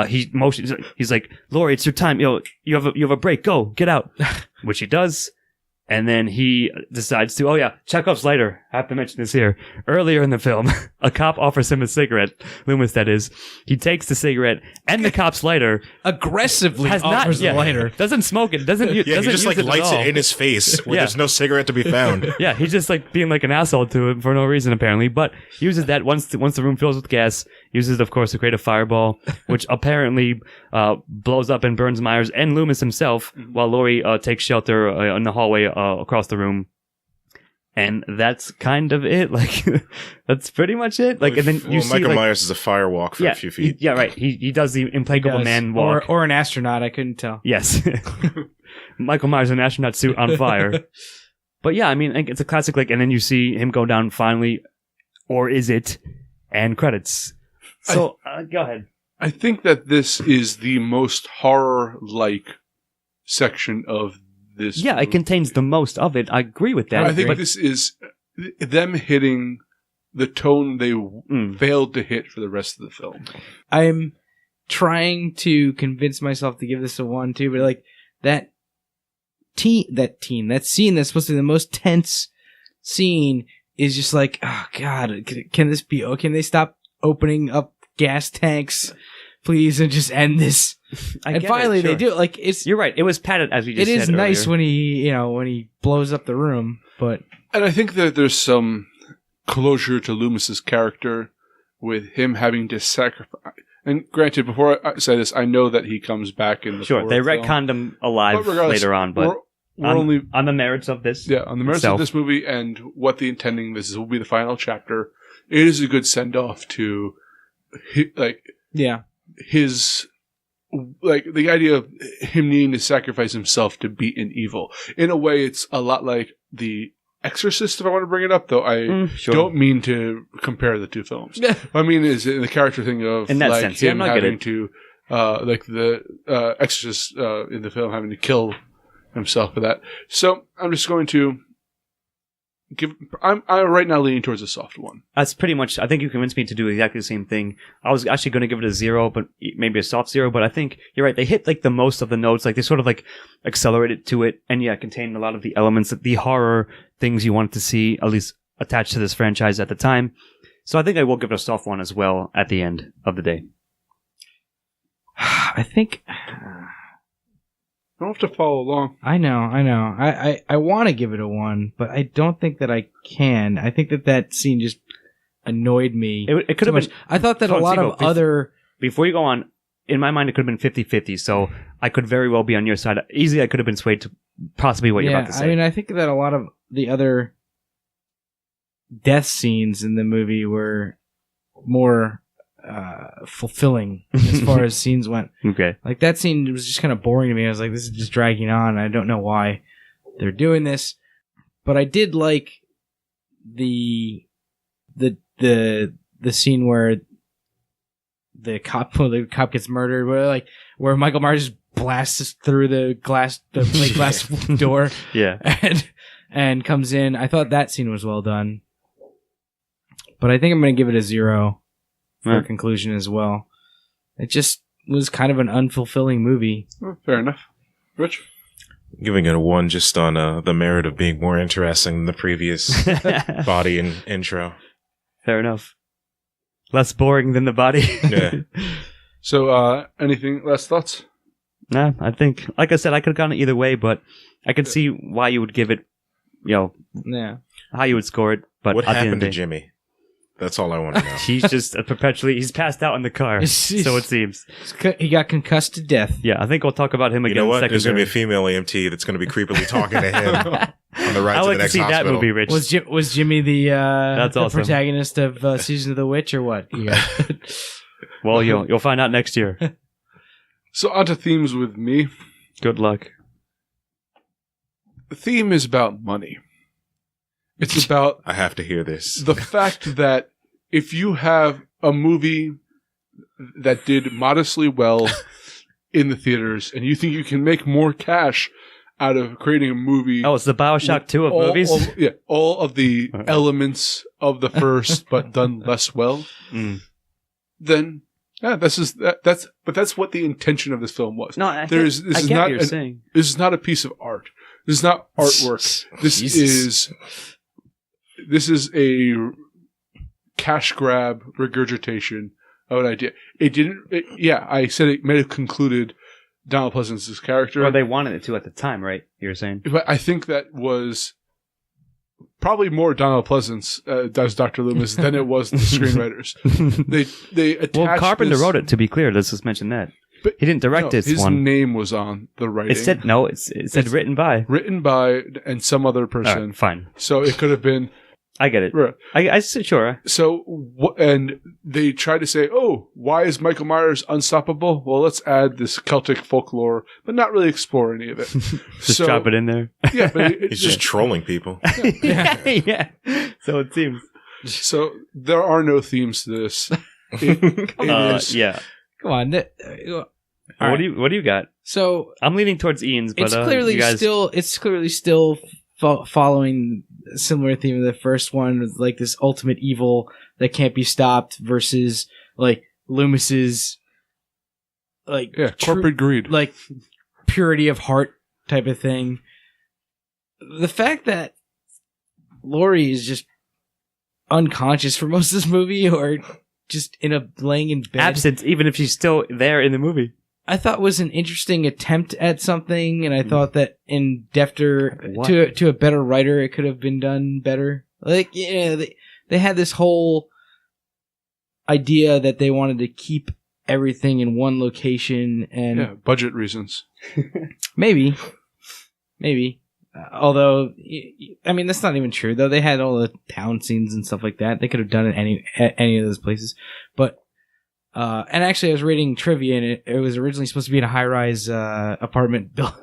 Speaker 9: he motions. He's like, "Laurie, it's your time. You have a break. Go, get out." Which he does. And then he decides to, Chekhov's lighter. I have to mention this here. Earlier in the film, a cop offers him a cigarette. Loomis, that is. He takes the cigarette and the cop's lighter.
Speaker 10: Aggressively offers the lighter.
Speaker 9: Doesn't smoke it. Doesn't
Speaker 11: he
Speaker 9: doesn't
Speaker 11: just
Speaker 9: use
Speaker 11: like lights
Speaker 9: at all.
Speaker 11: it in his face where there's no cigarette to be found.
Speaker 9: Yeah, he's just like being like an asshole to him for no reason apparently. But he uses that once the room fills with gas. Uses it, of course, to create a fireball, which apparently blows up and burns Myers and Loomis himself, while Laurie takes shelter in the hallway across the room. And that's kind of it. Like, that's pretty much it. Like, and then you see
Speaker 11: Michael
Speaker 9: like,
Speaker 11: Myers is a firewalk for a few feet.
Speaker 9: right. He does the implacable man walk.
Speaker 10: Or an astronaut, I couldn't tell.
Speaker 9: Yes. Michael Myers in an astronaut suit on fire. But yeah, I mean, it's a classic, like, and then you see him go down finally, or is it? And credits. So, go ahead.
Speaker 8: I think that this is the most horror-like section of this
Speaker 9: Yeah,
Speaker 8: movie.
Speaker 9: it contains the most of it. I agree with that.
Speaker 8: I think this is them hitting the tone they failed to hit for the rest of the film.
Speaker 10: I'm trying to convince myself to give this a 1 too, but like that scene that's supposed to be the most tense scene is just like, oh god, can this be? Oh, can they stop opening up gas tanks, please, and just end this? And finally, they do. Like, it's
Speaker 9: you're right. It was padded, as we just said.
Speaker 10: It is nice
Speaker 9: earlier.
Speaker 10: when he blows up the room, but
Speaker 8: and I think that there's some closure to Loomis's character with him having to sacrifice. And granted, before I say this, I know that he comes back in the
Speaker 9: sure they
Speaker 8: fourth
Speaker 9: retconned him alive later on, but
Speaker 8: we're only
Speaker 9: on the merits of this.
Speaker 8: Yeah, on the merits of this movie and what the intending this will be the final chapter. It is a good send off to, his. Like, the idea of him needing to sacrifice himself to beat an evil. In a way, it's a lot like The Exorcist, if I want to bring it up, though I don't mean to compare the two films. What I mean is in the character thing of
Speaker 9: in that
Speaker 8: like
Speaker 9: sense,
Speaker 8: him having to, like the Exorcist in the film having to kill himself for that. So I'm just going to I'm right now leaning towards a soft 1.
Speaker 9: That's pretty much. I think you convinced me to do exactly the same thing. I was actually going to give it a 0, but maybe a soft 0. But I think you're right. They hit like the most of the notes. Like they sort of like accelerated to it, and contained a lot of the elements, the horror things you wanted to see, at least attached to this franchise at the time. So I think I will give it a soft 1 as well at the end of the day.
Speaker 10: I think.
Speaker 8: I don't have to follow along.
Speaker 10: I know. I want to give it a 1, but I don't think that I can. I think that scene just annoyed me.
Speaker 9: It could have been.
Speaker 10: I thought that a lot of other.
Speaker 9: Before you go on, in my mind, it could have been 50-50. So I could very well be on your side. Easily, I could have been swayed to possibly what you're about to say.
Speaker 10: I mean, I think that a lot of the other death scenes in the movie were more fulfilling as far as scenes went.
Speaker 9: Okay.
Speaker 10: Like that scene was just kind of boring to me. I was like, this is just dragging on. I don't know why they're doing this. But I did like the scene where the cop gets murdered, where Michael Myers blasts through the plate glass door.
Speaker 9: Yeah.
Speaker 10: And comes in. I thought that scene was well done. But I think I'm going to give it a 0 for a conclusion as well. It just was kind of an unfulfilling movie.
Speaker 8: Well, fair enough. Rich?
Speaker 11: Giving it a 1 just on the merit of being more interesting than the previous body and intro.
Speaker 9: Fair enough. Less boring than the body.
Speaker 11: Yeah.
Speaker 8: So, anything last thoughts?
Speaker 9: Nah, I think, like I said, I could have gone either way, but I could see why you would give it, how you would score it. But
Speaker 11: what
Speaker 9: at the end
Speaker 11: happened
Speaker 9: of
Speaker 11: to
Speaker 9: the day,
Speaker 11: Jimmy? That's all I want to know.
Speaker 9: He's just he's passed out in the car, so it seems.
Speaker 10: He got concussed to death.
Speaker 9: Yeah, I think we'll talk about him again.
Speaker 11: You know what? There's going to be a
Speaker 9: secondary.
Speaker 11: female EMT that's going to be creepily talking to him on the ride
Speaker 9: I
Speaker 11: to
Speaker 9: like
Speaker 11: the next
Speaker 9: to see
Speaker 11: hospital.
Speaker 9: that movie, Rich.
Speaker 10: Was Jimmy the
Speaker 9: That's awesome.
Speaker 10: protagonist of Season of the Witch or what? Yeah.
Speaker 9: Well, you'll find out next year.
Speaker 8: So, on to themes with me.
Speaker 9: Good luck.
Speaker 8: The theme is about money. It's about
Speaker 11: I have to hear this.
Speaker 8: the fact that if you have a movie that did modestly well in the theaters and you think you can make more cash out of creating a movie.
Speaker 9: Oh, it's the Bioshock 2 of movies?
Speaker 8: All of the elements of the first, but done less well. Then, that's what the intention of this film was.
Speaker 9: No, I get what you're saying.
Speaker 8: This is not a piece of art. This is not artwork. This is a cash grab regurgitation of an idea. I said it may have concluded Donald Pleasance's character.
Speaker 9: Well, they wanted it to at the time, right? You were saying?
Speaker 8: But I think that was probably more Donald Pleasance does Dr. Loomis than it was the screenwriters. They attached.
Speaker 9: Well, Carpenter wrote it, to be clear. Let's just mention that. But he didn't direct this
Speaker 8: his
Speaker 9: one.
Speaker 8: His name was on the writing.
Speaker 9: It said written by.
Speaker 8: Written by and some other person.
Speaker 9: Right, fine.
Speaker 8: So it could have been.
Speaker 9: I get it.
Speaker 8: Right.
Speaker 9: I sure.
Speaker 8: So, and they tried to say, oh, why is Michael Myers unstoppable? Well, let's add this Celtic folklore, but not really explore any of it.
Speaker 9: Just drop it in there.
Speaker 8: Yeah, but
Speaker 11: he's just trolling people.
Speaker 9: Yeah. So it seems.
Speaker 8: So there are no themes to this.
Speaker 9: Yeah.
Speaker 10: Come on.
Speaker 9: What do you got?
Speaker 10: So
Speaker 9: I'm leaning towards Ian's, but
Speaker 10: it's clearly still following a similar theme of the first one, with like this ultimate evil that can't be stopped versus like Loomis's
Speaker 8: corporate greed,
Speaker 10: like purity of heart type of thing. The fact that Laurie is just unconscious for most of this movie, or just laying in bed,
Speaker 9: absent, even if she's still there in the movie, I
Speaker 10: thought was an interesting attempt at something, and I thought that in to a better writer, it could have been done better. Like, they had this whole idea that they wanted to keep everything in one location, and
Speaker 8: budget reasons.
Speaker 10: maybe. Although, I mean, that's not even true. Though they had all the town scenes and stuff like that, they could have done it at any of those places, but. And actually, I was reading trivia, and it was originally supposed to be in a high-rise apartment building.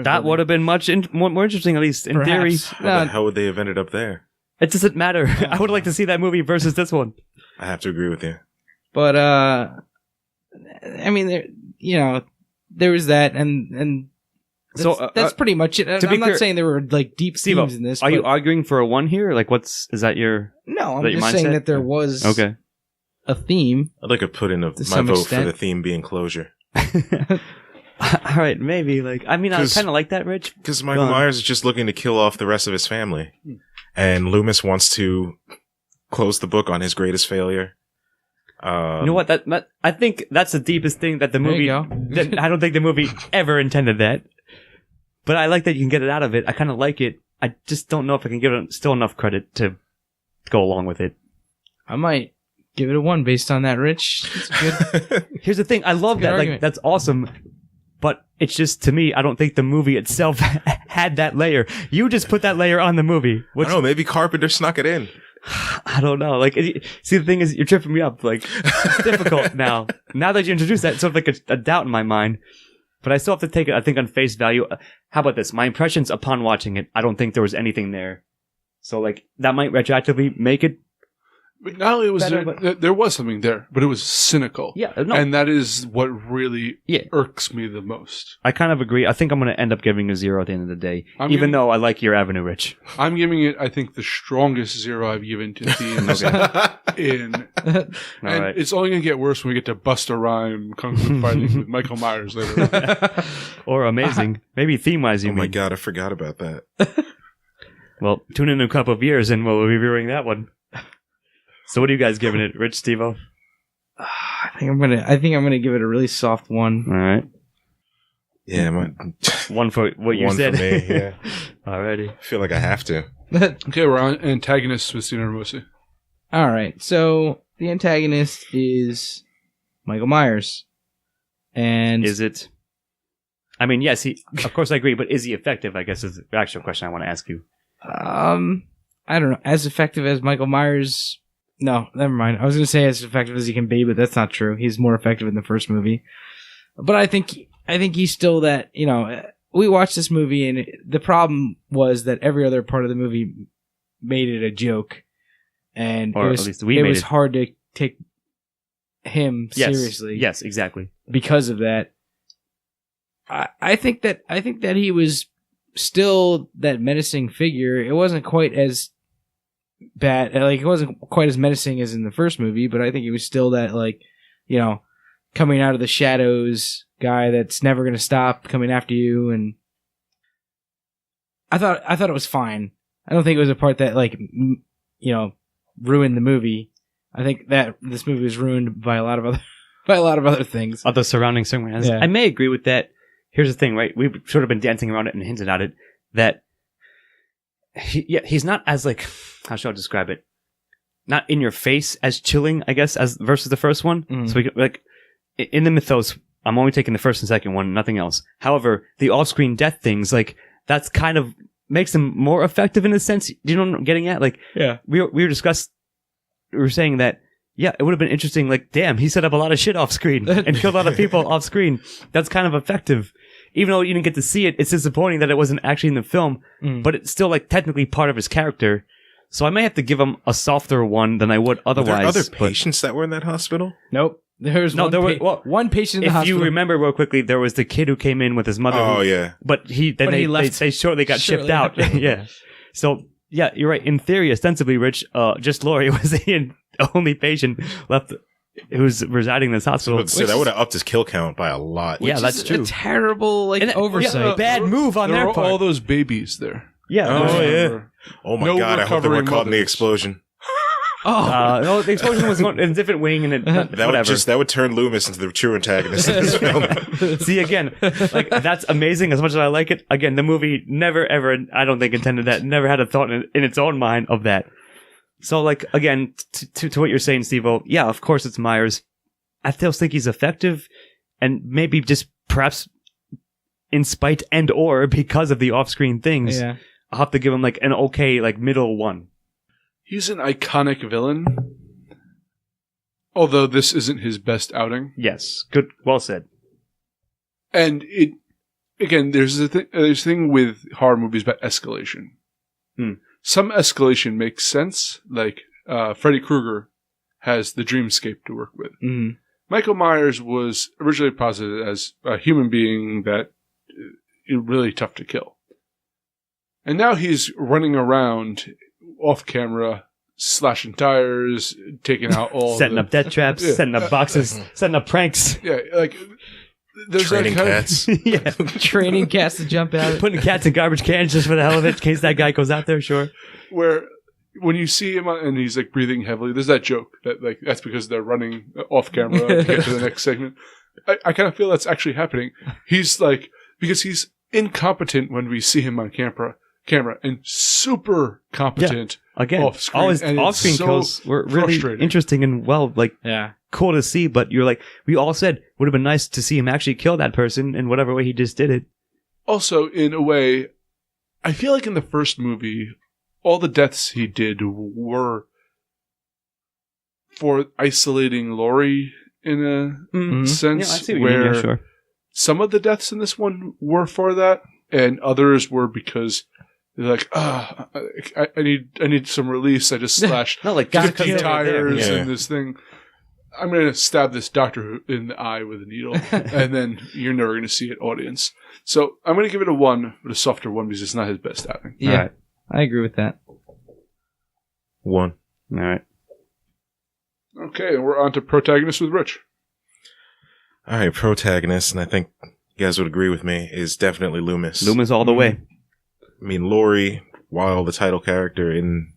Speaker 9: That would have been much more interesting, at least in theory.
Speaker 11: How would they have ended up there?
Speaker 9: It doesn't matter. I would like to see that movie versus this one.
Speaker 11: I have to agree with you.
Speaker 10: But I mean, there was that, and that's pretty much it. I'm not saying there were like deep themes in this.
Speaker 9: Are you arguing for a 1 here? Like, is that your?
Speaker 10: No, I'm just saying that there was a theme.
Speaker 11: I'd like to put in my vote for the theme being closure.
Speaker 9: All right, maybe. Like, I mean, I kind of like that, Rich.
Speaker 11: Because Michael Myers is just looking to kill off the rest of his family, and Loomis wants to close the book on his greatest failure.
Speaker 9: You know what? I think that's the deepest thing that the movie. I don't think the movie ever intended that, but I like that you can get it out of it. I kind of like it. I just don't know if I can give it still enough credit to go along with it.
Speaker 10: I might give it a 1 based on that, Rich. It's good.
Speaker 9: Here's the thing. I love that. Argument. Like, that's awesome. But it's just, to me, I don't think the movie itself had that layer. You just put that layer on the movie.
Speaker 11: I don't know. Maybe Carpenter snuck it in.
Speaker 9: I don't know. Like, see, the thing is, you're tripping me up. Like, it's difficult now. Now that you introduced that, it's sort of like a doubt in my mind. But I still have to take it, I think, on face value. How about this? My impressions upon watching it, I don't think there was anything there. So, like, that might retroactively make it.
Speaker 8: But not only was there was something there, but it was cynical.
Speaker 9: Yeah, no.
Speaker 8: And that is what really irks me the most.
Speaker 9: I kind of agree. I think I'm going to end up giving a 0 at the end of the day, even though I like your avenue, Rich.
Speaker 8: I'm giving it, I think, the strongest 0 I've given to themes and it's only going to get worse when we get to Busta Rhyme Kung Fu fighting with Michael Myers later.
Speaker 9: Or amazing. Maybe theme-wise, you mean.
Speaker 11: Oh my God, I forgot about that.
Speaker 9: Well, tune in a couple of years and we'll be reviewing that one. So what are you guys giving it, Rich, Steve-O?
Speaker 10: I think I'm gonna give it a really soft 1.
Speaker 9: All right.
Speaker 11: Yeah,
Speaker 9: 1 for what you said.
Speaker 11: 1 for me. Yeah.
Speaker 9: Alrighty.
Speaker 11: I feel like I have to.
Speaker 8: Okay, we're on antagonists with Sina Ramosi.
Speaker 10: All right. So the antagonist is Michael Myers, and
Speaker 9: is it? I mean, yes, of course, I agree. But is he effective? I guess is the actual question I want to ask you.
Speaker 10: I don't know. As effective as Michael Myers. No, never mind. I was going to say as effective as he can be, but that's not true. He's more effective in the first movie. But I think he's still that, we watched this movie and the problem was that every other part of the movie made it a joke, and
Speaker 9: Or
Speaker 10: it was,
Speaker 9: at least we
Speaker 10: it
Speaker 9: made
Speaker 10: was
Speaker 9: it.
Speaker 10: hard to take him
Speaker 9: Yes.
Speaker 10: seriously.
Speaker 9: Yes, exactly.
Speaker 10: Because of that. I think that he was still that menacing figure. It wasn't quite as bad, like it wasn't quite as menacing as in the first movie, but I think he was still that, like, you know, coming out of the shadows guy that's never going to stop coming after you. And I thought it was fine. I don't think it was a part that, like, you know, ruined the movie. I think that this movie was ruined by a lot of other things.
Speaker 9: Other surrounding circumstances.
Speaker 10: Yeah.
Speaker 9: I may agree with that. Here's the thing, right? We've sort of been dancing around it and hinted at it that he's not as, like, how shall I describe it? Not in your face as chilling, I guess, as versus the first one.
Speaker 10: Mm.
Speaker 9: So we like in the mythos, I'm only taking the first and second one, nothing else. However, the off-screen death things, like, that's kind of makes them more effective in a sense. Do you know what I'm getting at? Like,
Speaker 10: Yeah.
Speaker 9: we were saying that, yeah, it would have been interesting. Like, damn, he set up a lot of shit off screen and killed a lot of people off screen. That's kind of effective. Even though you didn't get to see it, it's disappointing that it wasn't actually in the film, but it's still, like, technically part of his character. So I may have to give him a softer one than I would otherwise.
Speaker 11: Were there other
Speaker 9: but-
Speaker 11: patients that were in that hospital?
Speaker 10: Nope. There were one patient in the
Speaker 9: If
Speaker 10: hospital.
Speaker 9: you remember real quickly, there was the kid who came in with his mother.
Speaker 11: Oh, yeah.
Speaker 9: But they
Speaker 10: left
Speaker 9: shortly got shipped
Speaker 10: shortly
Speaker 9: out.
Speaker 10: after.
Speaker 9: Yeah. So, yeah, you're right. In theory, ostensibly, Rich, just Laurie was the only patient left who's residing in this hospital.
Speaker 11: So that would have upped his kill count by a lot.
Speaker 9: Yeah,
Speaker 10: Which
Speaker 9: that's
Speaker 10: is
Speaker 9: true.
Speaker 10: A terrible, like,
Speaker 9: And
Speaker 10: oversight.
Speaker 9: yeah, bad move on
Speaker 8: there
Speaker 9: their
Speaker 8: were
Speaker 9: part.
Speaker 8: all those babies there.
Speaker 9: Yeah.
Speaker 11: Oh, yeah.
Speaker 8: Remember.
Speaker 11: Oh, my
Speaker 8: No
Speaker 11: God. I hope they were
Speaker 8: recovering
Speaker 11: caught in the
Speaker 8: mothers.
Speaker 11: explosion.
Speaker 9: No, the explosion was in a different wing, and
Speaker 11: That would turn Loomis into the true antagonist of this film.
Speaker 9: See, again, like, that's amazing. As much as I like it, again, the movie never ever, I don't think, intended that. Never had a thought in its own mind of that. So, like, again, to what you're saying, Steve-O, yeah, of course it's Myers. I still think he's effective, and maybe just perhaps in spite and or because of the off-screen things,
Speaker 10: Yeah.
Speaker 9: I'll have to give him, like, an okay, like, middle one.
Speaker 8: He's an iconic villain. Although this isn't his best outing.
Speaker 9: Yes, good, well said.
Speaker 8: And it, again, there's a thing with horror movies about escalation. Some escalation makes sense, like Freddy Krueger has the dreamscape to work with.
Speaker 10: Mhm.
Speaker 8: Michael Myers was originally posited as a human being that is really tough to kill. And now he's running around off camera, slashing tires, taking out all
Speaker 9: Setting up death traps,
Speaker 8: Yeah.
Speaker 9: setting up boxes, setting up pranks.
Speaker 8: Yeah, like there's
Speaker 11: Training
Speaker 8: that kind
Speaker 11: cats.
Speaker 9: Yeah.
Speaker 10: Training cats to jump out.
Speaker 9: Putting cats in garbage cans just for the hell of it, in case that guy goes out there, sure.
Speaker 8: where when you see him and he's like breathing heavily, there's that joke that like that's because they're running off camera to get to the next segment. I kind of feel that's actually happening. He's like, because he's incompetent when we see him on camera and super competent
Speaker 9: Again,
Speaker 8: off screen.
Speaker 9: all his
Speaker 8: and it's
Speaker 9: off-screen
Speaker 8: so
Speaker 9: kills were really
Speaker 8: frustrating.
Speaker 9: interesting and, well, like,
Speaker 10: Yeah.
Speaker 9: cool to see, but you're like, we all said, would have been nice to see him actually kill that person in whatever way he just did it.
Speaker 8: Also, in a way, I feel like in the first movie, all the deaths he did were for isolating Laurie in a sense,
Speaker 9: Yeah, I see what you mean,
Speaker 8: where
Speaker 9: yeah, sure.
Speaker 8: some of the deaths in this one were for that, and others were because they're like, I need some release. I just slashed
Speaker 9: Not like
Speaker 8: 50
Speaker 9: because they were there.
Speaker 8: tires
Speaker 11: Yeah.
Speaker 8: and this thing. I'm going to stab this doctor in the eye with a needle, and then you're never going to see it, audience. So I'm going to give it a 1, but a softer 1 because it's not his best outing.
Speaker 10: Yeah.
Speaker 9: Alright.
Speaker 10: I agree with that.
Speaker 11: 1.
Speaker 9: All right.
Speaker 8: Okay, and we're on to protagonist with Rich.
Speaker 11: All right, protagonist, and I think you guys would agree with me, is definitely Loomis.
Speaker 9: Loomis all the way.
Speaker 11: I mean, Laurie, while the title character in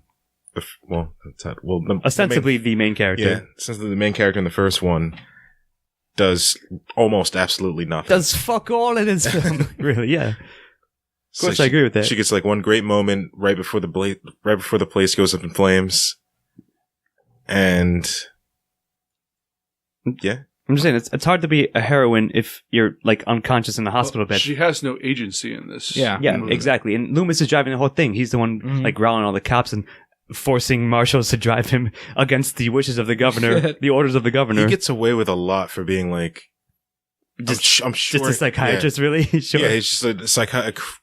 Speaker 9: Ostensibly the main character.
Speaker 11: yeah, since the main character in the first one does almost absolutely nothing.
Speaker 9: Does fuck all in his film. Really, yeah. Of course, I agree with that.
Speaker 11: She gets like one great moment right before the place goes up in flames, and yeah,
Speaker 9: I'm just saying, it's hard to be a heroine if you're, like, unconscious in the hospital bed.
Speaker 8: She has no agency in this.
Speaker 10: Yeah.
Speaker 9: Yeah,
Speaker 8: movie.
Speaker 9: exactly. And Loomis is driving the whole thing. He's the one, like, growling all the cops and forcing marshals to drive him against the wishes of the governor, the orders of the governor.
Speaker 11: he gets away with a lot for being like I'm sure.
Speaker 9: Just a psychiatrist, really? Sure.
Speaker 11: Yeah, he's just a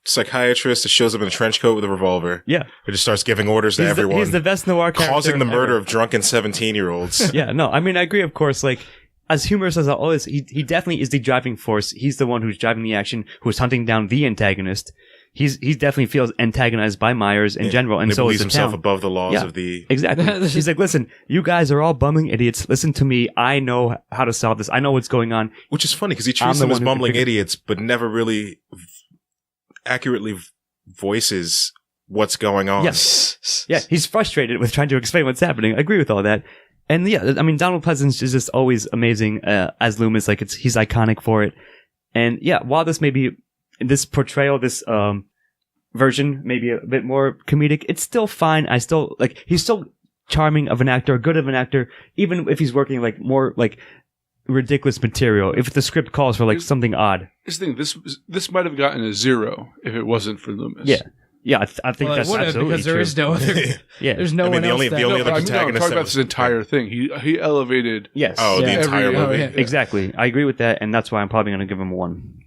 Speaker 11: psychiatrist that shows up in a trench coat with a revolver.
Speaker 9: Yeah.
Speaker 11: Who just starts giving orders to everyone.
Speaker 9: He's the best noir character
Speaker 11: causing the murder
Speaker 9: ever.
Speaker 11: of drunken 17-year-olds.
Speaker 9: Yeah, no, I mean, I agree, of course, like, as humorous as always, he definitely is the driving force. He's the one who's driving the action, who's hunting down the antagonist. He definitely feels antagonized by Myers in general, and
Speaker 11: he
Speaker 9: so
Speaker 11: believes
Speaker 9: is the
Speaker 11: himself
Speaker 9: town.
Speaker 11: above the laws of the...
Speaker 9: Exactly. He's like, listen, you guys are all bumbling idiots. Listen to me. I know how to solve this. I know what's going on.
Speaker 11: Which is funny, because he treats them as bumbling idiots, but never really accurately voices what's going on.
Speaker 9: Yes. Yeah, he's frustrated with trying to explain what's happening. I agree with all that. And yeah, I mean, Donald Pleasance is just always amazing as Loomis. Like, he's iconic for it. And yeah, while this may be, this portrayal, this version, maybe a bit more comedic, it's still fine. I still, like, he's still charming of an actor, good of an actor, even if he's working, like, more, like, ridiculous material. If the script calls for, like, something odd.
Speaker 8: Here's the thing, this might have gotten a 0 if it wasn't for Loomis.
Speaker 9: Yeah. Yeah, I think that's absolutely
Speaker 10: because there
Speaker 9: true.
Speaker 10: is no other.
Speaker 9: Yeah,
Speaker 10: there's no one
Speaker 11: the
Speaker 10: else.
Speaker 11: only other
Speaker 8: I'm
Speaker 11: protagonist.
Speaker 8: talking about this entire thing. He elevated.
Speaker 9: Yes.
Speaker 11: Oh, the entire movie.
Speaker 10: yeah.
Speaker 9: Exactly. I agree with that, and that's why I'm probably going to give him 1.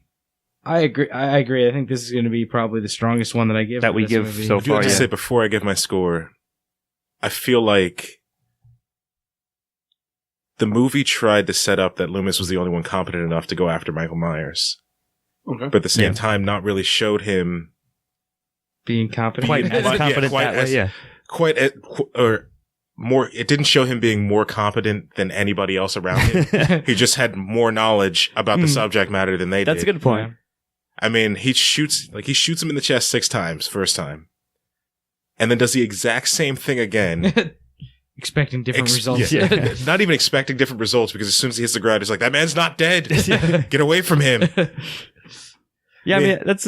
Speaker 10: I agree. I think this is going to be probably the strongest one that I give.
Speaker 9: That
Speaker 10: for
Speaker 9: we
Speaker 10: this
Speaker 9: give
Speaker 10: movie.
Speaker 9: so
Speaker 11: I do have
Speaker 9: far.
Speaker 11: to
Speaker 9: Yeah.
Speaker 11: say, before I give my score, I feel like the movie tried to set up that Loomis was the only one competent enough to go after Michael Myers.
Speaker 8: Okay.
Speaker 11: But at the same time, not really showed him
Speaker 10: being competent.
Speaker 9: Quite as competent that way, yeah.
Speaker 11: Or more, it didn't show him being more competent than anybody else around him. He just had more knowledge about the subject matter than they did.
Speaker 9: That's a good point.
Speaker 11: I mean, he shoots him in the chest 6 times, first time. And then does the exact same thing again.
Speaker 10: Expecting different results.
Speaker 11: Yeah. Not even expecting different results, because as soon as he hits the ground, he's like, that man's not dead. Get away from him.
Speaker 9: Yeah, I mean, that's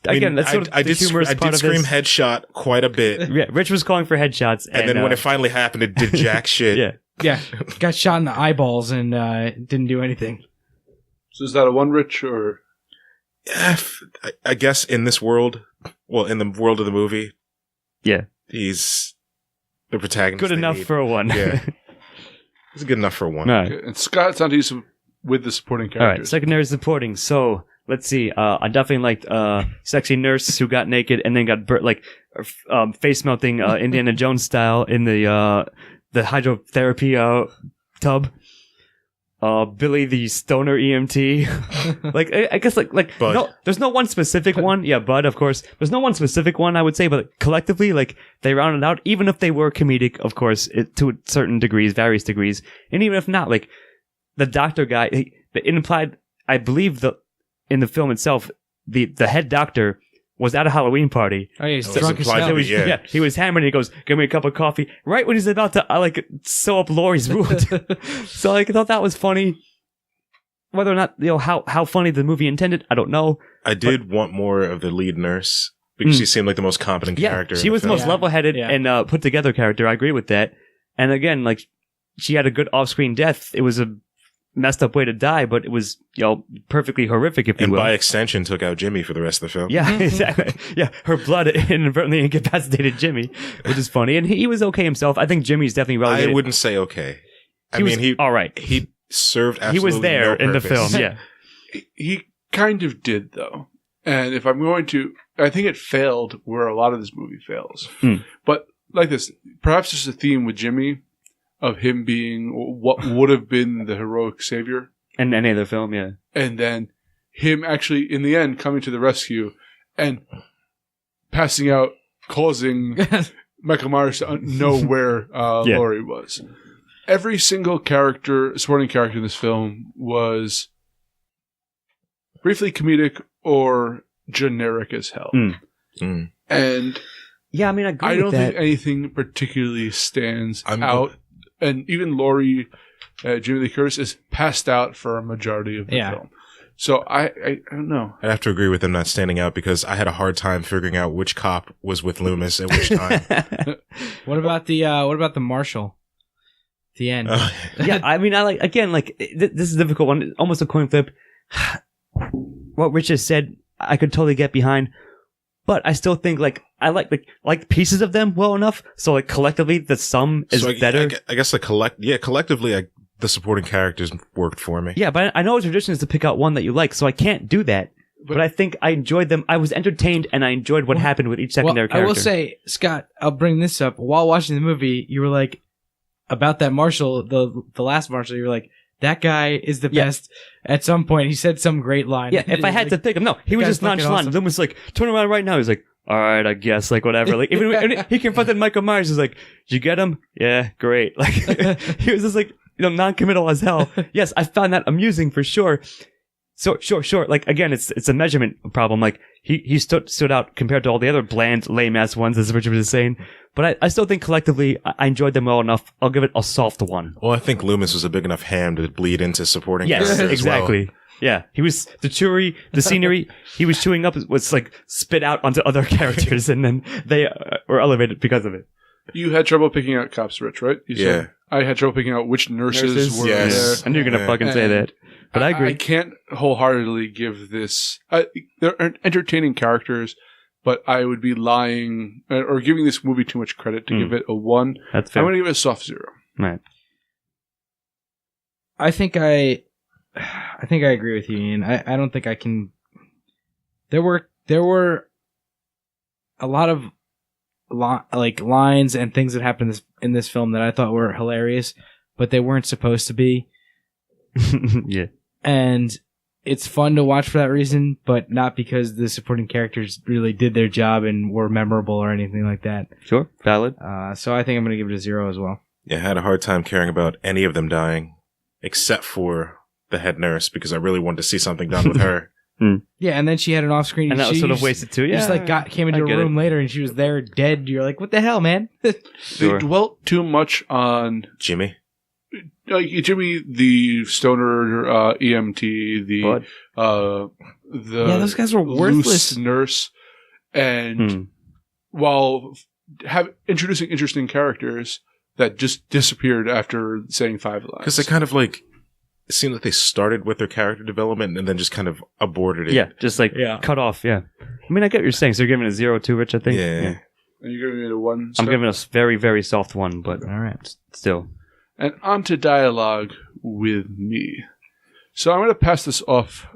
Speaker 9: again, that's sort of the humorous part of this.
Speaker 11: I did scream headshot quite a bit.
Speaker 9: Yeah, Rich was calling for headshots.
Speaker 11: And then when it finally happened, it did jack shit.
Speaker 9: Yeah.
Speaker 10: Yeah. Got shot in the eyeballs and didn't do anything.
Speaker 8: So is that a 1, Rich, or?
Speaker 11: Yeah, I guess in this world, well, in the world of the movie,
Speaker 9: yeah,
Speaker 11: he's the protagonist.
Speaker 9: Good enough for a 1.
Speaker 11: Yeah. He's good enough for a 1.
Speaker 9: Right.
Speaker 8: Okay. And Scott, it's on to you with the supporting characters.
Speaker 9: All right, secondary supporting. So let's see. I definitely liked sexy nurse who got naked and then got face melting Indiana Jones style in the hydrotherapy tub. Billy the stoner EMT. Like, I guess like
Speaker 11: Bud.
Speaker 9: no, there's no one specific one. Yeah, Bud, of course. There's no one specific one, I would say, but collectively, like, they rounded out, even if they were comedic, of course, to certain degrees, various degrees. And even if not, like, the doctor guy, it implied, I believe in the film itself, the head doctor was at a Halloween party.
Speaker 10: Oh, yeah, he's
Speaker 11: So
Speaker 10: drunk as
Speaker 11: implied
Speaker 10: hell.
Speaker 11: to be, yeah.
Speaker 9: He was hammered and he goes, give me a cup of coffee. Right when he's about to, sew up Laurie's wound. So, I thought that was funny. Whether or not, how funny the movie intended, I don't know.
Speaker 11: I did want more of the lead nurse, because she seemed like the most competent character.
Speaker 9: She
Speaker 11: in
Speaker 9: was the
Speaker 11: film.
Speaker 9: most level-headed and put together character. I agree with that. And again, like, she had a good off-screen death. It was a messed up way to die, but it was, perfectly horrific, if you
Speaker 11: And
Speaker 9: will.
Speaker 11: by extension, took out Jimmy for the rest of the film.
Speaker 9: Yeah, exactly. Yeah, her blood inadvertently incapacitated Jimmy, which is funny. And he was okay himself. I think Jimmy's definitely relegated.
Speaker 11: I wouldn't say okay.
Speaker 9: He was all right.
Speaker 11: He served absolutely
Speaker 9: He was there
Speaker 11: no
Speaker 9: in the
Speaker 11: purpose.
Speaker 9: film, yeah.
Speaker 8: He kind of did, though. And if I'm going to, I think it failed where a lot of this movie fails. But like this, perhaps there's a theme with Jimmy of him being what would have been the heroic savior.
Speaker 9: In any other film, yeah.
Speaker 8: And then him actually, in the end, coming to the rescue and passing out, causing Michael Myers to know where Laurie was. Every single supporting character in this film was briefly comedic or generic as hell. And
Speaker 9: yeah, I mean, I agree
Speaker 8: I
Speaker 9: with
Speaker 8: don't
Speaker 9: that.
Speaker 8: think anything particularly stands out. And even Laurie, Jamie Lee Curtis, is passed out for a majority of the film. So I don't know.
Speaker 11: I'd have to agree with him not standing out, because I had a hard time figuring out which cop was with Loomis at which time.
Speaker 10: What about the marshal? The end.
Speaker 9: Yeah, I mean, this is a difficult one. Almost a coin flip. What Rich just said, I could totally get behind. But I still think, I like pieces of them well enough. So, collectively, the sum is better.
Speaker 11: I guess collectively, I the supporting characters worked for me.
Speaker 9: Yeah, but I know a tradition is to pick out one that you like, so I can't do that. But I think I enjoyed them. I was entertained, and I enjoyed what happened with each secondary character.
Speaker 10: I will say, Scott, I'll bring this up. While watching the movie, you were like, about that marshal, the last marshal, you were like, that guy is the best. At some point, he said some great line.
Speaker 9: Yeah, if I had to pick him, no, he was just nonchalant. Awesome. Was like, turn around right now. He's like, all right, I guess, like, whatever. Like, even when he confronted Michael Myers, he's like, did you get him? Yeah, great. Like, he was just like, non-committal as hell. Yes, I found that amusing for sure. So, sure. Like, again, it's a measurement problem. Like, he stood out compared to all the other bland, lame-ass ones, as Richard was saying. But I still think collectively, I enjoyed them well enough. I'll give it a soft 1.
Speaker 11: Well, I think Loomis was a big enough ham to bleed into supporting
Speaker 9: characters. Yes, exactly.
Speaker 11: Well.
Speaker 9: Yeah, he was the scenery he was chewing up was like spit out onto other characters, and then they were elevated because of it.
Speaker 8: You had trouble picking out cops, Rich, right? You
Speaker 11: yeah.
Speaker 8: said, I had trouble picking out which nurses were there.
Speaker 9: I knew you were going to fucking say that. But I agree.
Speaker 8: I can't wholeheartedly give this... they're entertaining characters, but I would be lying or giving this movie too much credit to give it a 1.
Speaker 9: That's fair.
Speaker 8: I'm going to give it a soft 0.
Speaker 9: Right.
Speaker 10: I think I agree with you, Ian. I don't think I can... There were a lot of lines and things that happened in this film that I thought were hilarious, but they weren't supposed to be.
Speaker 9: Yeah.
Speaker 10: And it's fun to watch for that reason, but not because the supporting characters really did their job and were memorable or anything like that.
Speaker 9: Sure, valid.
Speaker 10: So I think I'm going to give it a 0 as well.
Speaker 11: Yeah, I had a hard time caring about any of them dying, except for the head nurse, because I really wanted to see something done with her.
Speaker 10: Yeah, and then she had an off-screen,
Speaker 9: and that was sort of wasted too. Yeah,
Speaker 10: just came into a room later, and she was there dead. You're like, what the hell, man?
Speaker 8: They dwelt too much on
Speaker 11: Jimmy.
Speaker 8: Jimmy, the stoner EMT,
Speaker 10: those guys were worthless.
Speaker 8: Loose nurse, and while introducing interesting characters that just disappeared after saying 5 lines.
Speaker 11: Because they kind of like it seemed like they started with their character development and then just kind of aborted it.
Speaker 9: Yeah, just cut off. Yeah, I mean, I get what you're saying. So you're giving it a 0 too, Rich. I think.
Speaker 11: Yeah.
Speaker 8: And you're giving it a 1.
Speaker 9: I'm giving it a very, very soft 1, but all right, still.
Speaker 8: And on to dialogue with me. So I'm going to pass this off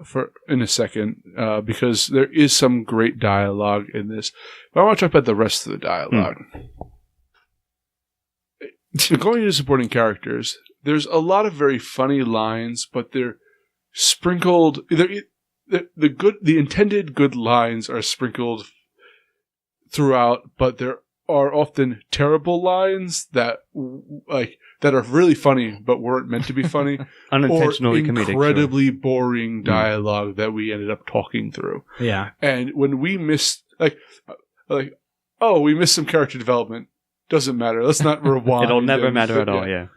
Speaker 8: in a second because there is some great dialogue in this. But I want to talk about the rest of the dialogue. Going into supporting characters, there's a lot of very funny lines, but they're sprinkled. The intended good lines are sprinkled throughout, but there are often terrible lines that are really funny but weren't meant to be funny.
Speaker 9: Unintentionally
Speaker 8: or
Speaker 9: comedic.
Speaker 8: Incredibly boring dialogue that we ended up talking through.
Speaker 10: Yeah.
Speaker 8: And when we missed, we missed some character development. Doesn't matter. Let's not rewind.
Speaker 9: It'll never matter at all, yeah.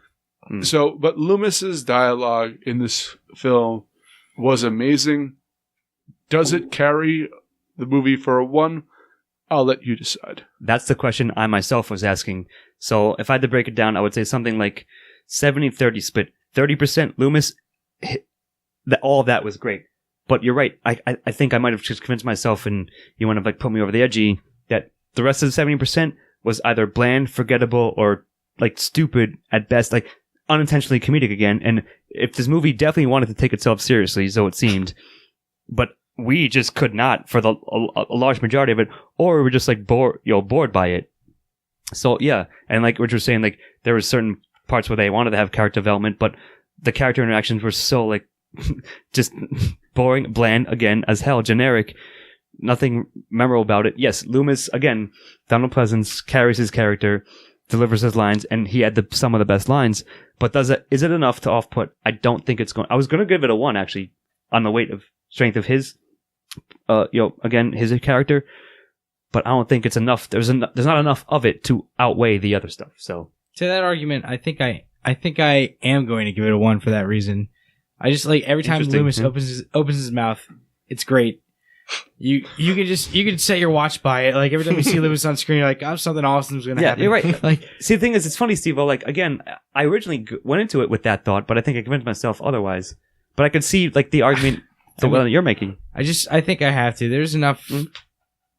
Speaker 8: So, but Loomis's dialogue in this film was amazing. Does it carry the movie for a 1? I'll let you decide.
Speaker 9: That's the question I myself was asking. So if I had to break it down, I would say something like 70-30 split. 30% Loomis, all of that was great. But you're right. I think I might have just convinced myself, and you want to put me over the edgy, that the rest of the 70% was either bland, forgettable, or stupid at best, unintentionally comedic again. And if this movie definitely wanted to take itself seriously, so it seemed, but we just could not for a large majority of it, or we were just bored by it. So yeah, and like Richard was saying, there were certain parts where they wanted to have character development, but the character interactions were so just boring, bland, again, as hell, generic. Nothing memorable about it. Yes, Loomis, again, Donald Pleasance carries his character, delivers his lines, and he had some of the best lines. But is it enough to off-put? I don't think it's going. I was going to give it a 1, actually, on the weight of strength of his, again, his character. But I don't think it's enough. There's not enough of it to outweigh the other stuff. So
Speaker 10: to that argument, I think I am going to give it a 1 for that reason. I just every time Loomis opens his mouth, it's great. You can set your watch by it. Every time you see Loomis on screen, you're like, oh, something awesome's gonna happen.
Speaker 9: Yeah, you're right. See, the thing is, it's funny, Steve. Again, I originally went into it with that thought, but I think I convinced myself otherwise. But I could see the argument one that you're making. I think I have to. There's enough.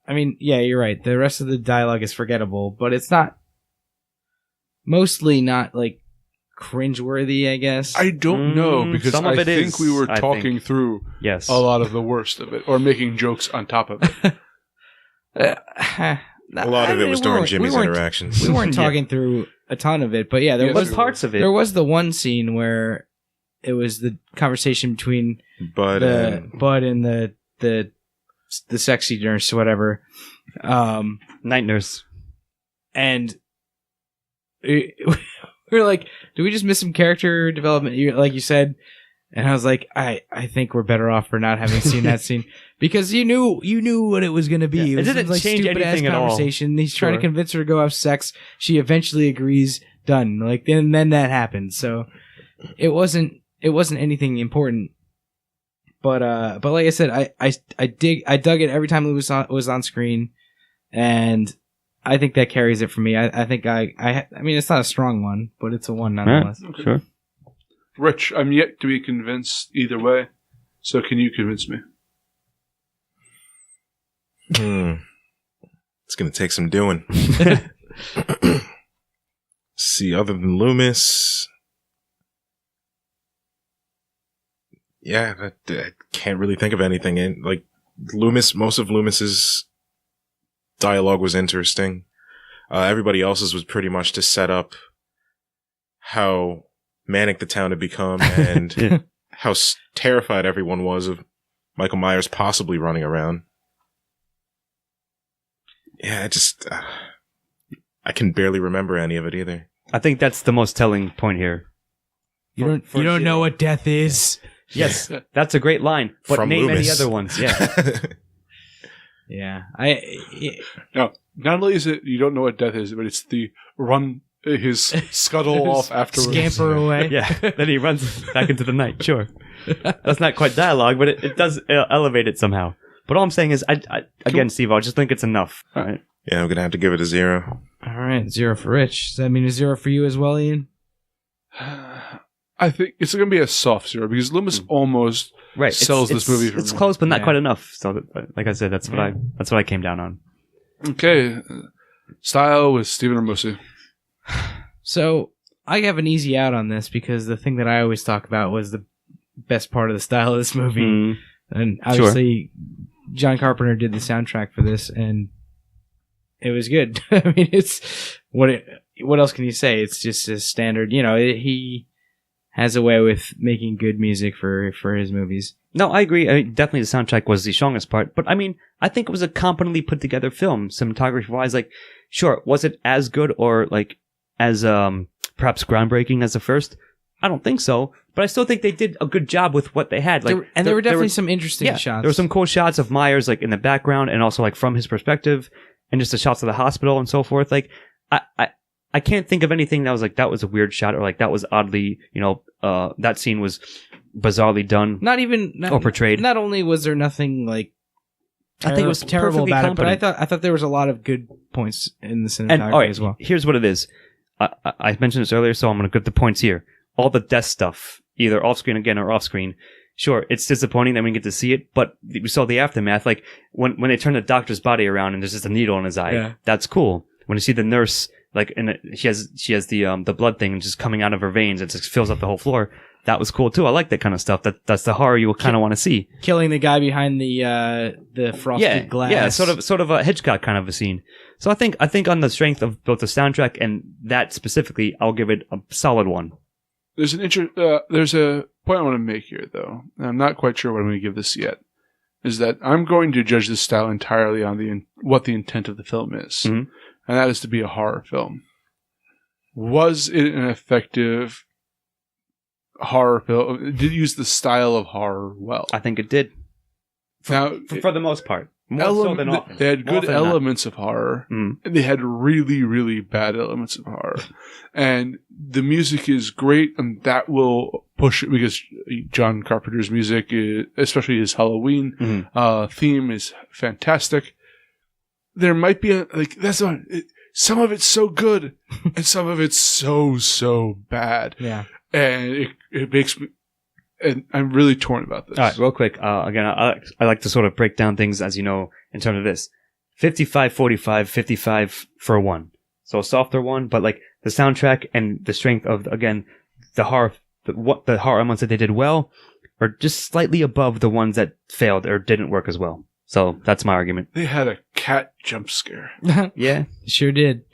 Speaker 9: I mean, yeah, you're right. The rest of the dialogue is forgettable, but it's not. Mostly not
Speaker 10: cringeworthy, I guess.
Speaker 8: I don't know, because
Speaker 9: some of
Speaker 8: I
Speaker 9: it
Speaker 8: think
Speaker 9: is,
Speaker 8: we were
Speaker 9: I
Speaker 8: talking
Speaker 9: think.
Speaker 8: through
Speaker 9: Yes.
Speaker 8: a lot of the worst of it, or making jokes on top of it.
Speaker 11: A lot of it was during Jimmy's interactions.
Speaker 10: We weren't talking through a ton of it, but yeah, there
Speaker 8: Yes,
Speaker 10: was
Speaker 9: But parts of it.
Speaker 10: There was the one scene where it was the conversation between
Speaker 11: But
Speaker 10: Bud and the sexy nurse, or whatever.
Speaker 9: Night nurse.
Speaker 10: And we were like, "Did we just miss some character development?" Like you said, and I was like, "I think we're better off for not having seen that scene because you knew what it was going to be.
Speaker 9: Yeah,
Speaker 10: it was
Speaker 9: it didn't
Speaker 10: like
Speaker 9: change
Speaker 10: stupid ass
Speaker 9: anything at all.
Speaker 10: conversation. He's trying to
Speaker 9: Sure.
Speaker 10: convince her to go have sex. She eventually agrees. Done. Like then that happened. So it wasn't anything important. But like I said, I dug it every time Lewis was on screen, and I think that carries it for me. I think I mean, it's not a strong one, but it's a one nonetheless.
Speaker 8: Okay.
Speaker 9: Sure.
Speaker 8: Rich, I'm yet to be convinced either way, so can you convince me?
Speaker 11: It's going to take some doing. See, other than Loomis, yeah, I can't really think of anything. And like Loomis, most of Loomis's dialogue was interesting. Everybody else's was pretty much to set up how manic the town had become and how terrified everyone was of Michael Myers possibly running around. Yeah, I can barely remember any of it either.
Speaker 9: I think that's the most telling point here.
Speaker 10: You don't know what death is.
Speaker 9: Yes, that's a great line. But
Speaker 11: From
Speaker 9: name
Speaker 11: Loomis.
Speaker 9: any other ones. Yeah.
Speaker 10: Yeah,
Speaker 8: No, not only is it you don't know what death is, but it's the run his scuttle off afterwards.
Speaker 10: scamper away.
Speaker 9: Yeah. Then he runs back into the night. Sure. That's not quite dialogue, but it does elevate it somehow. But all I'm saying is, again, Steve, I just think it's enough. All right.
Speaker 11: Yeah, I'm going to have to give it a 0.
Speaker 10: All right, 0 for Rich. Does that mean a 0 for you as well, Ian?
Speaker 8: I think it's going to be a soft 0 because Loomis almost
Speaker 9: Right.
Speaker 8: sells this movie for
Speaker 9: It's
Speaker 8: me.
Speaker 9: close, but not
Speaker 10: Yeah.
Speaker 9: quite enough. So, like I said, that's what I came down on.
Speaker 8: Okay. Style with Stephen Ramosi.
Speaker 10: So I have an easy out on this because the thing that I always talk about was the best part of the style of this movie.
Speaker 9: Mm.
Speaker 10: And obviously, John Carpenter did the soundtrack for this, and it was good. I mean, it's what else can you say? It's just a standard. He has a way with making good music for his movies.
Speaker 9: No, I agree. I mean, definitely the soundtrack was the strongest part. But I mean, I think it was a competently put together film, cinematography wise. Like, sure, was it as good or like as perhaps groundbreaking as the first? I don't think so. But I still think they did a good job with what they had. Like,
Speaker 10: there were definitely some interesting shots.
Speaker 9: There were some cool shots of Myers, like in the background, and also like from his perspective, and just the shots of the hospital and so forth. Like, I can't think of anything that was like that was a weird shot or like that was oddly, that scene was bizarrely done. Or portrayed.
Speaker 10: Not only was there nothing like
Speaker 9: I think it was
Speaker 10: terrible
Speaker 9: perfectly
Speaker 10: about
Speaker 9: competent.
Speaker 10: it, but I thought there was a lot of good points in the cinematography
Speaker 9: And all right,
Speaker 10: as well.
Speaker 9: here's what it is. I mentioned this earlier, so I'm going to get the points here. All the death stuff, either off screen again or off screen. Sure, it's disappointing that we get to see it, but we saw the aftermath. Like when they turn the doctor's body around and there's just a needle in his eye.
Speaker 10: Yeah.
Speaker 9: That's cool. When you see the nurse, like she has the blood thing just coming out of her veins, it just fills up the whole floor. That was cool too. I like that kind of stuff. That's the horror you kind of want to see.
Speaker 10: Killing the guy behind the frosted glass.
Speaker 9: Yeah, sort of a Hitchcock kind of a scene. So I think on the strength of both the soundtrack and that specifically, I'll give it a solid 1.
Speaker 8: There's a point I want to make here, though. And I'm not quite sure what I'm going to give this yet. Is that I'm going to judge this style entirely on what the intent of the film is,
Speaker 9: Mhm.
Speaker 8: and that is to be a horror film. Was it an effective horror film? Did it use the style of horror well?
Speaker 9: I think it did.
Speaker 8: Now,
Speaker 9: For the most part. More so than often.
Speaker 8: They had
Speaker 9: More
Speaker 8: good
Speaker 9: often than not.
Speaker 8: elements of horror,
Speaker 9: Mm.
Speaker 8: and they had really, really bad elements of horror. And the music is great, and that will push it because John Carpenter's music, especially his Halloween theme, is fantastic. There might be some of it's so good, and some of it's so bad.
Speaker 10: Yeah.
Speaker 8: And it makes me. And I'm really torn about this.
Speaker 9: All right, real quick. Again, I like to sort of break down things, as you know, in terms of this. 55-45, 55 for a 1. So a softer 1, but like the soundtrack and the strength of, again, the horror elements that they did well are just slightly above the ones that failed or didn't work as well. So that's my argument.
Speaker 8: They had a cat jump scare.
Speaker 9: Yeah,
Speaker 10: Sure did.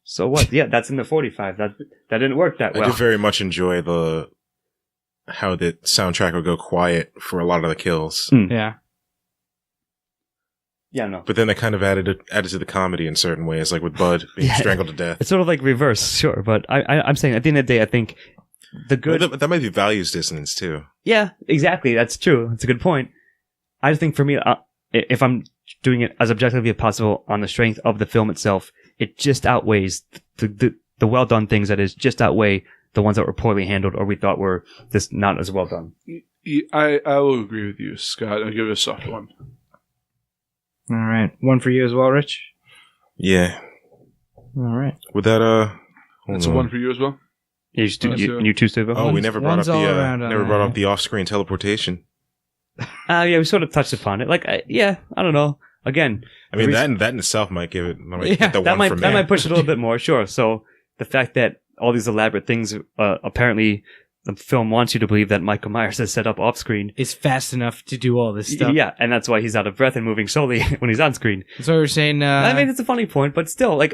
Speaker 9: so what? Yeah, that's in the 45. That didn't work that
Speaker 11: I
Speaker 9: well.
Speaker 11: did very much enjoy how the soundtrack would go quiet for a lot of the kills.
Speaker 10: Yeah.
Speaker 9: Yeah, no.
Speaker 11: But then they kind of added to the comedy in certain ways, like with Bud being strangled to death.
Speaker 9: It's sort of like reverse, sure. But I'm saying at the end of the day, I think the good.
Speaker 11: That might be values dissonance too.
Speaker 9: Yeah, exactly. That's true. That's a good point. I just think for me, if I'm doing it as objectively as possible on the strength of the film itself, it just outweighs the well done things that is just outweigh the ones that were poorly handled or we thought were just not as well done.
Speaker 8: I will agree with you, Scott. I'll give it a soft one.
Speaker 10: All right. One for you as well, Rich?
Speaker 11: Yeah.
Speaker 10: All right.
Speaker 11: With that,
Speaker 8: That's a one for you as well?
Speaker 9: You two, Steve?
Speaker 11: Oh, we never brought up the off-screen teleportation.
Speaker 9: Yeah, we sort of touched upon it. Like, I don't know. Again,
Speaker 11: I mean, that in itself might give it.
Speaker 9: That might push it a little bit more. Sure. So the fact that all these elaborate things, apparently, the film wants you to believe that Michael Myers has set up off screen
Speaker 10: is fast enough to do all this stuff.
Speaker 9: Yeah, and that's why he's out of breath and moving slowly when he's on screen.
Speaker 10: That's what we're saying.
Speaker 9: I mean, it's a funny point, but still, like,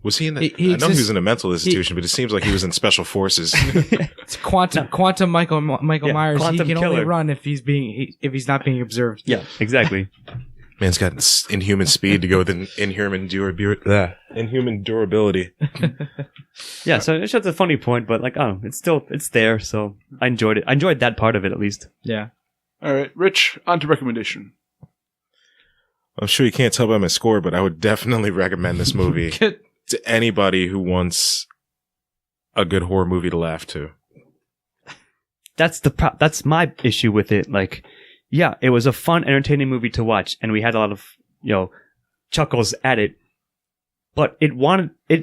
Speaker 11: was he in that? I know he was in a mental institution, but it seems like he was in special forces.
Speaker 10: It's quantum Michael Myers.
Speaker 9: Quantum
Speaker 10: he can
Speaker 9: killer.
Speaker 10: only run if he's not being observed.
Speaker 9: Yeah, exactly.
Speaker 11: Man's got inhuman speed to go with inhuman durability.
Speaker 9: Yeah, so it's just a funny point, but like, it's there, so I enjoyed it. I enjoyed that part of it, at least.
Speaker 10: Yeah.
Speaker 8: All right, Rich, on to recommendation.
Speaker 11: I'm sure you can't tell by my score, but I would definitely recommend this movie to anybody who wants a good horror movie to laugh to.
Speaker 9: That's my issue with it. Like, yeah, it was a fun, entertaining movie to watch, and we had a lot of, chuckles at it. But it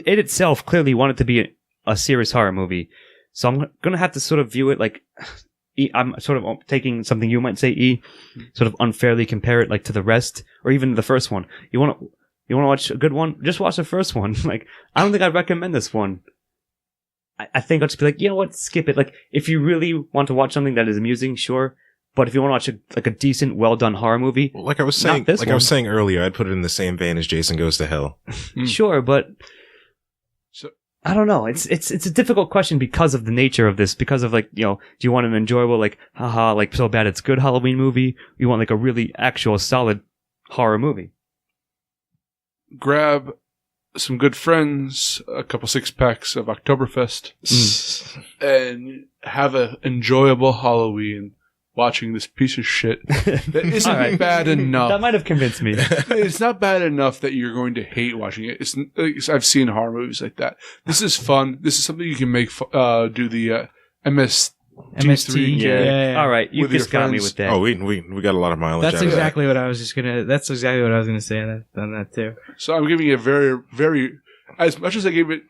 Speaker 9: itself clearly wanted to be a serious horror movie. So I'm gonna have to sort of view it like, I'm sort of taking something you might say, sort of unfairly compare it like to the rest, or even the first one. You want to watch a good one? Just watch the first one. Like, I don't think I'd recommend this one. I think I'll just be like, you know what, skip it. Like, if you really want to watch something that is amusing, sure. But if you want to watch a decent, well-done horror movie,
Speaker 11: like I was saying, I was saying earlier, I'd put it in the same vein as Jason Goes to Hell.
Speaker 9: Sure, but I don't know. It's a difficult question because of the nature of this. Because of do you want an enjoyable, like, haha, like so bad it's good Halloween movie? You want like a really actual solid horror movie?
Speaker 8: Grab some good friends, a couple 6-packs of Oktoberfest, and have an enjoyable Halloween. Watching this piece of shit that isn't bad enough.
Speaker 9: That might have convinced me.
Speaker 8: It's not bad enough that you're going to hate watching it. I've seen horror movies like that. This is fun. This is something you can make. Do the MST3.
Speaker 10: Yeah.
Speaker 9: All right, you just got me with that.
Speaker 11: Oh, we got a lot of mileage.
Speaker 10: That's exactly what I was gonna say on that too.
Speaker 8: So I'm giving it a very, very. As much as I gave it,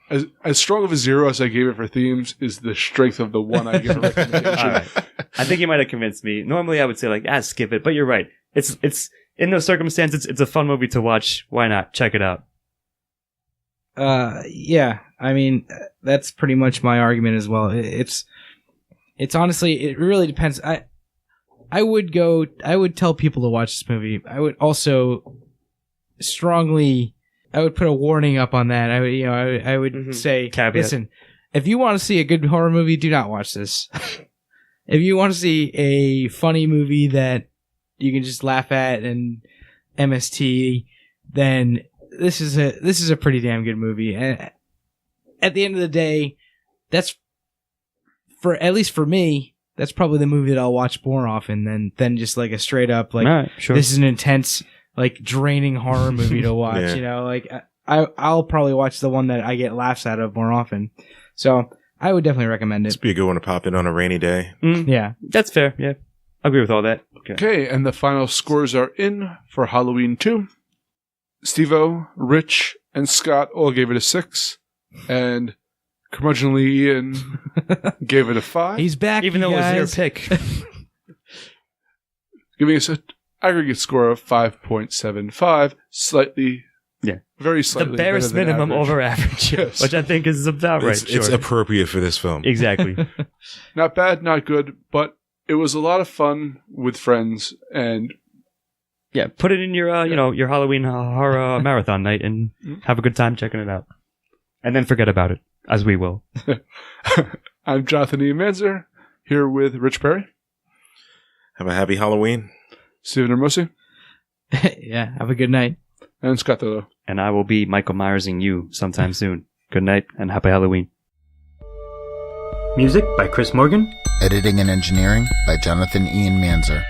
Speaker 8: as strong of a 0 as I gave it for themes, is the strength of the 1 I give a recommendation.
Speaker 9: All right. I think you might have convinced me. Normally I would say like, skip it, but you're right. It's in those circumstances, it's a fun movie to watch. Why not? Check it out.
Speaker 10: Yeah. I mean, that's pretty much my argument as well. It's honestly, it really depends. I would tell people to watch this movie. I would also I would put a warning up on that. I would say,
Speaker 9: Caveat.
Speaker 10: Listen, if you want to see a good horror movie, do not watch this. If you want to see a funny movie that you can just laugh at and MST, then this is a pretty damn good movie. And at the end of the day, that's at least for me, that's probably the movie that I'll watch more often than just like a straight up like,
Speaker 9: right, sure.
Speaker 10: This is an intense, like, draining horror movie to watch.
Speaker 11: Yeah.
Speaker 10: I'll probably watch the one that I get laughs out of more often. So I would definitely recommend it.
Speaker 11: This would be a good one to pop in on a rainy day.
Speaker 10: Yeah,
Speaker 9: that's fair. Yeah, I agree with all that.
Speaker 8: Okay, and the final scores are in for Halloween 2. Steve-O, Rich, and Scott all gave it a 6, and curmudgeonly Ian gave it a 5.
Speaker 10: He's back,
Speaker 9: even though it was your pick.
Speaker 8: Giving us an aggregate score of 5.75, slightly
Speaker 9: Yeah.
Speaker 8: Very slightly.
Speaker 9: The barest
Speaker 8: better than
Speaker 9: minimum
Speaker 8: average.
Speaker 9: over average,
Speaker 8: Yes.
Speaker 9: which I think is about right.
Speaker 11: It's
Speaker 9: sure.
Speaker 11: appropriate for this film.
Speaker 9: Exactly.
Speaker 8: Not bad, not good, but it was a lot of fun with friends, and
Speaker 9: Yeah, put it in your, your Halloween horror marathon night and have a good time checking it out. And then forget about it, as we will.
Speaker 8: I'm Jonathan E. Manzer, here with Rich Perry,
Speaker 11: Have a happy Halloween.
Speaker 8: Stephen Hermosi,
Speaker 10: Yeah, have a good night.
Speaker 8: and Scott Dolo.
Speaker 9: And I will be Michael Myersing you sometime soon. Good night and happy Halloween.
Speaker 12: Music by Chris Morgan.
Speaker 1: Editing and engineering by Jonathan Ian Manzer.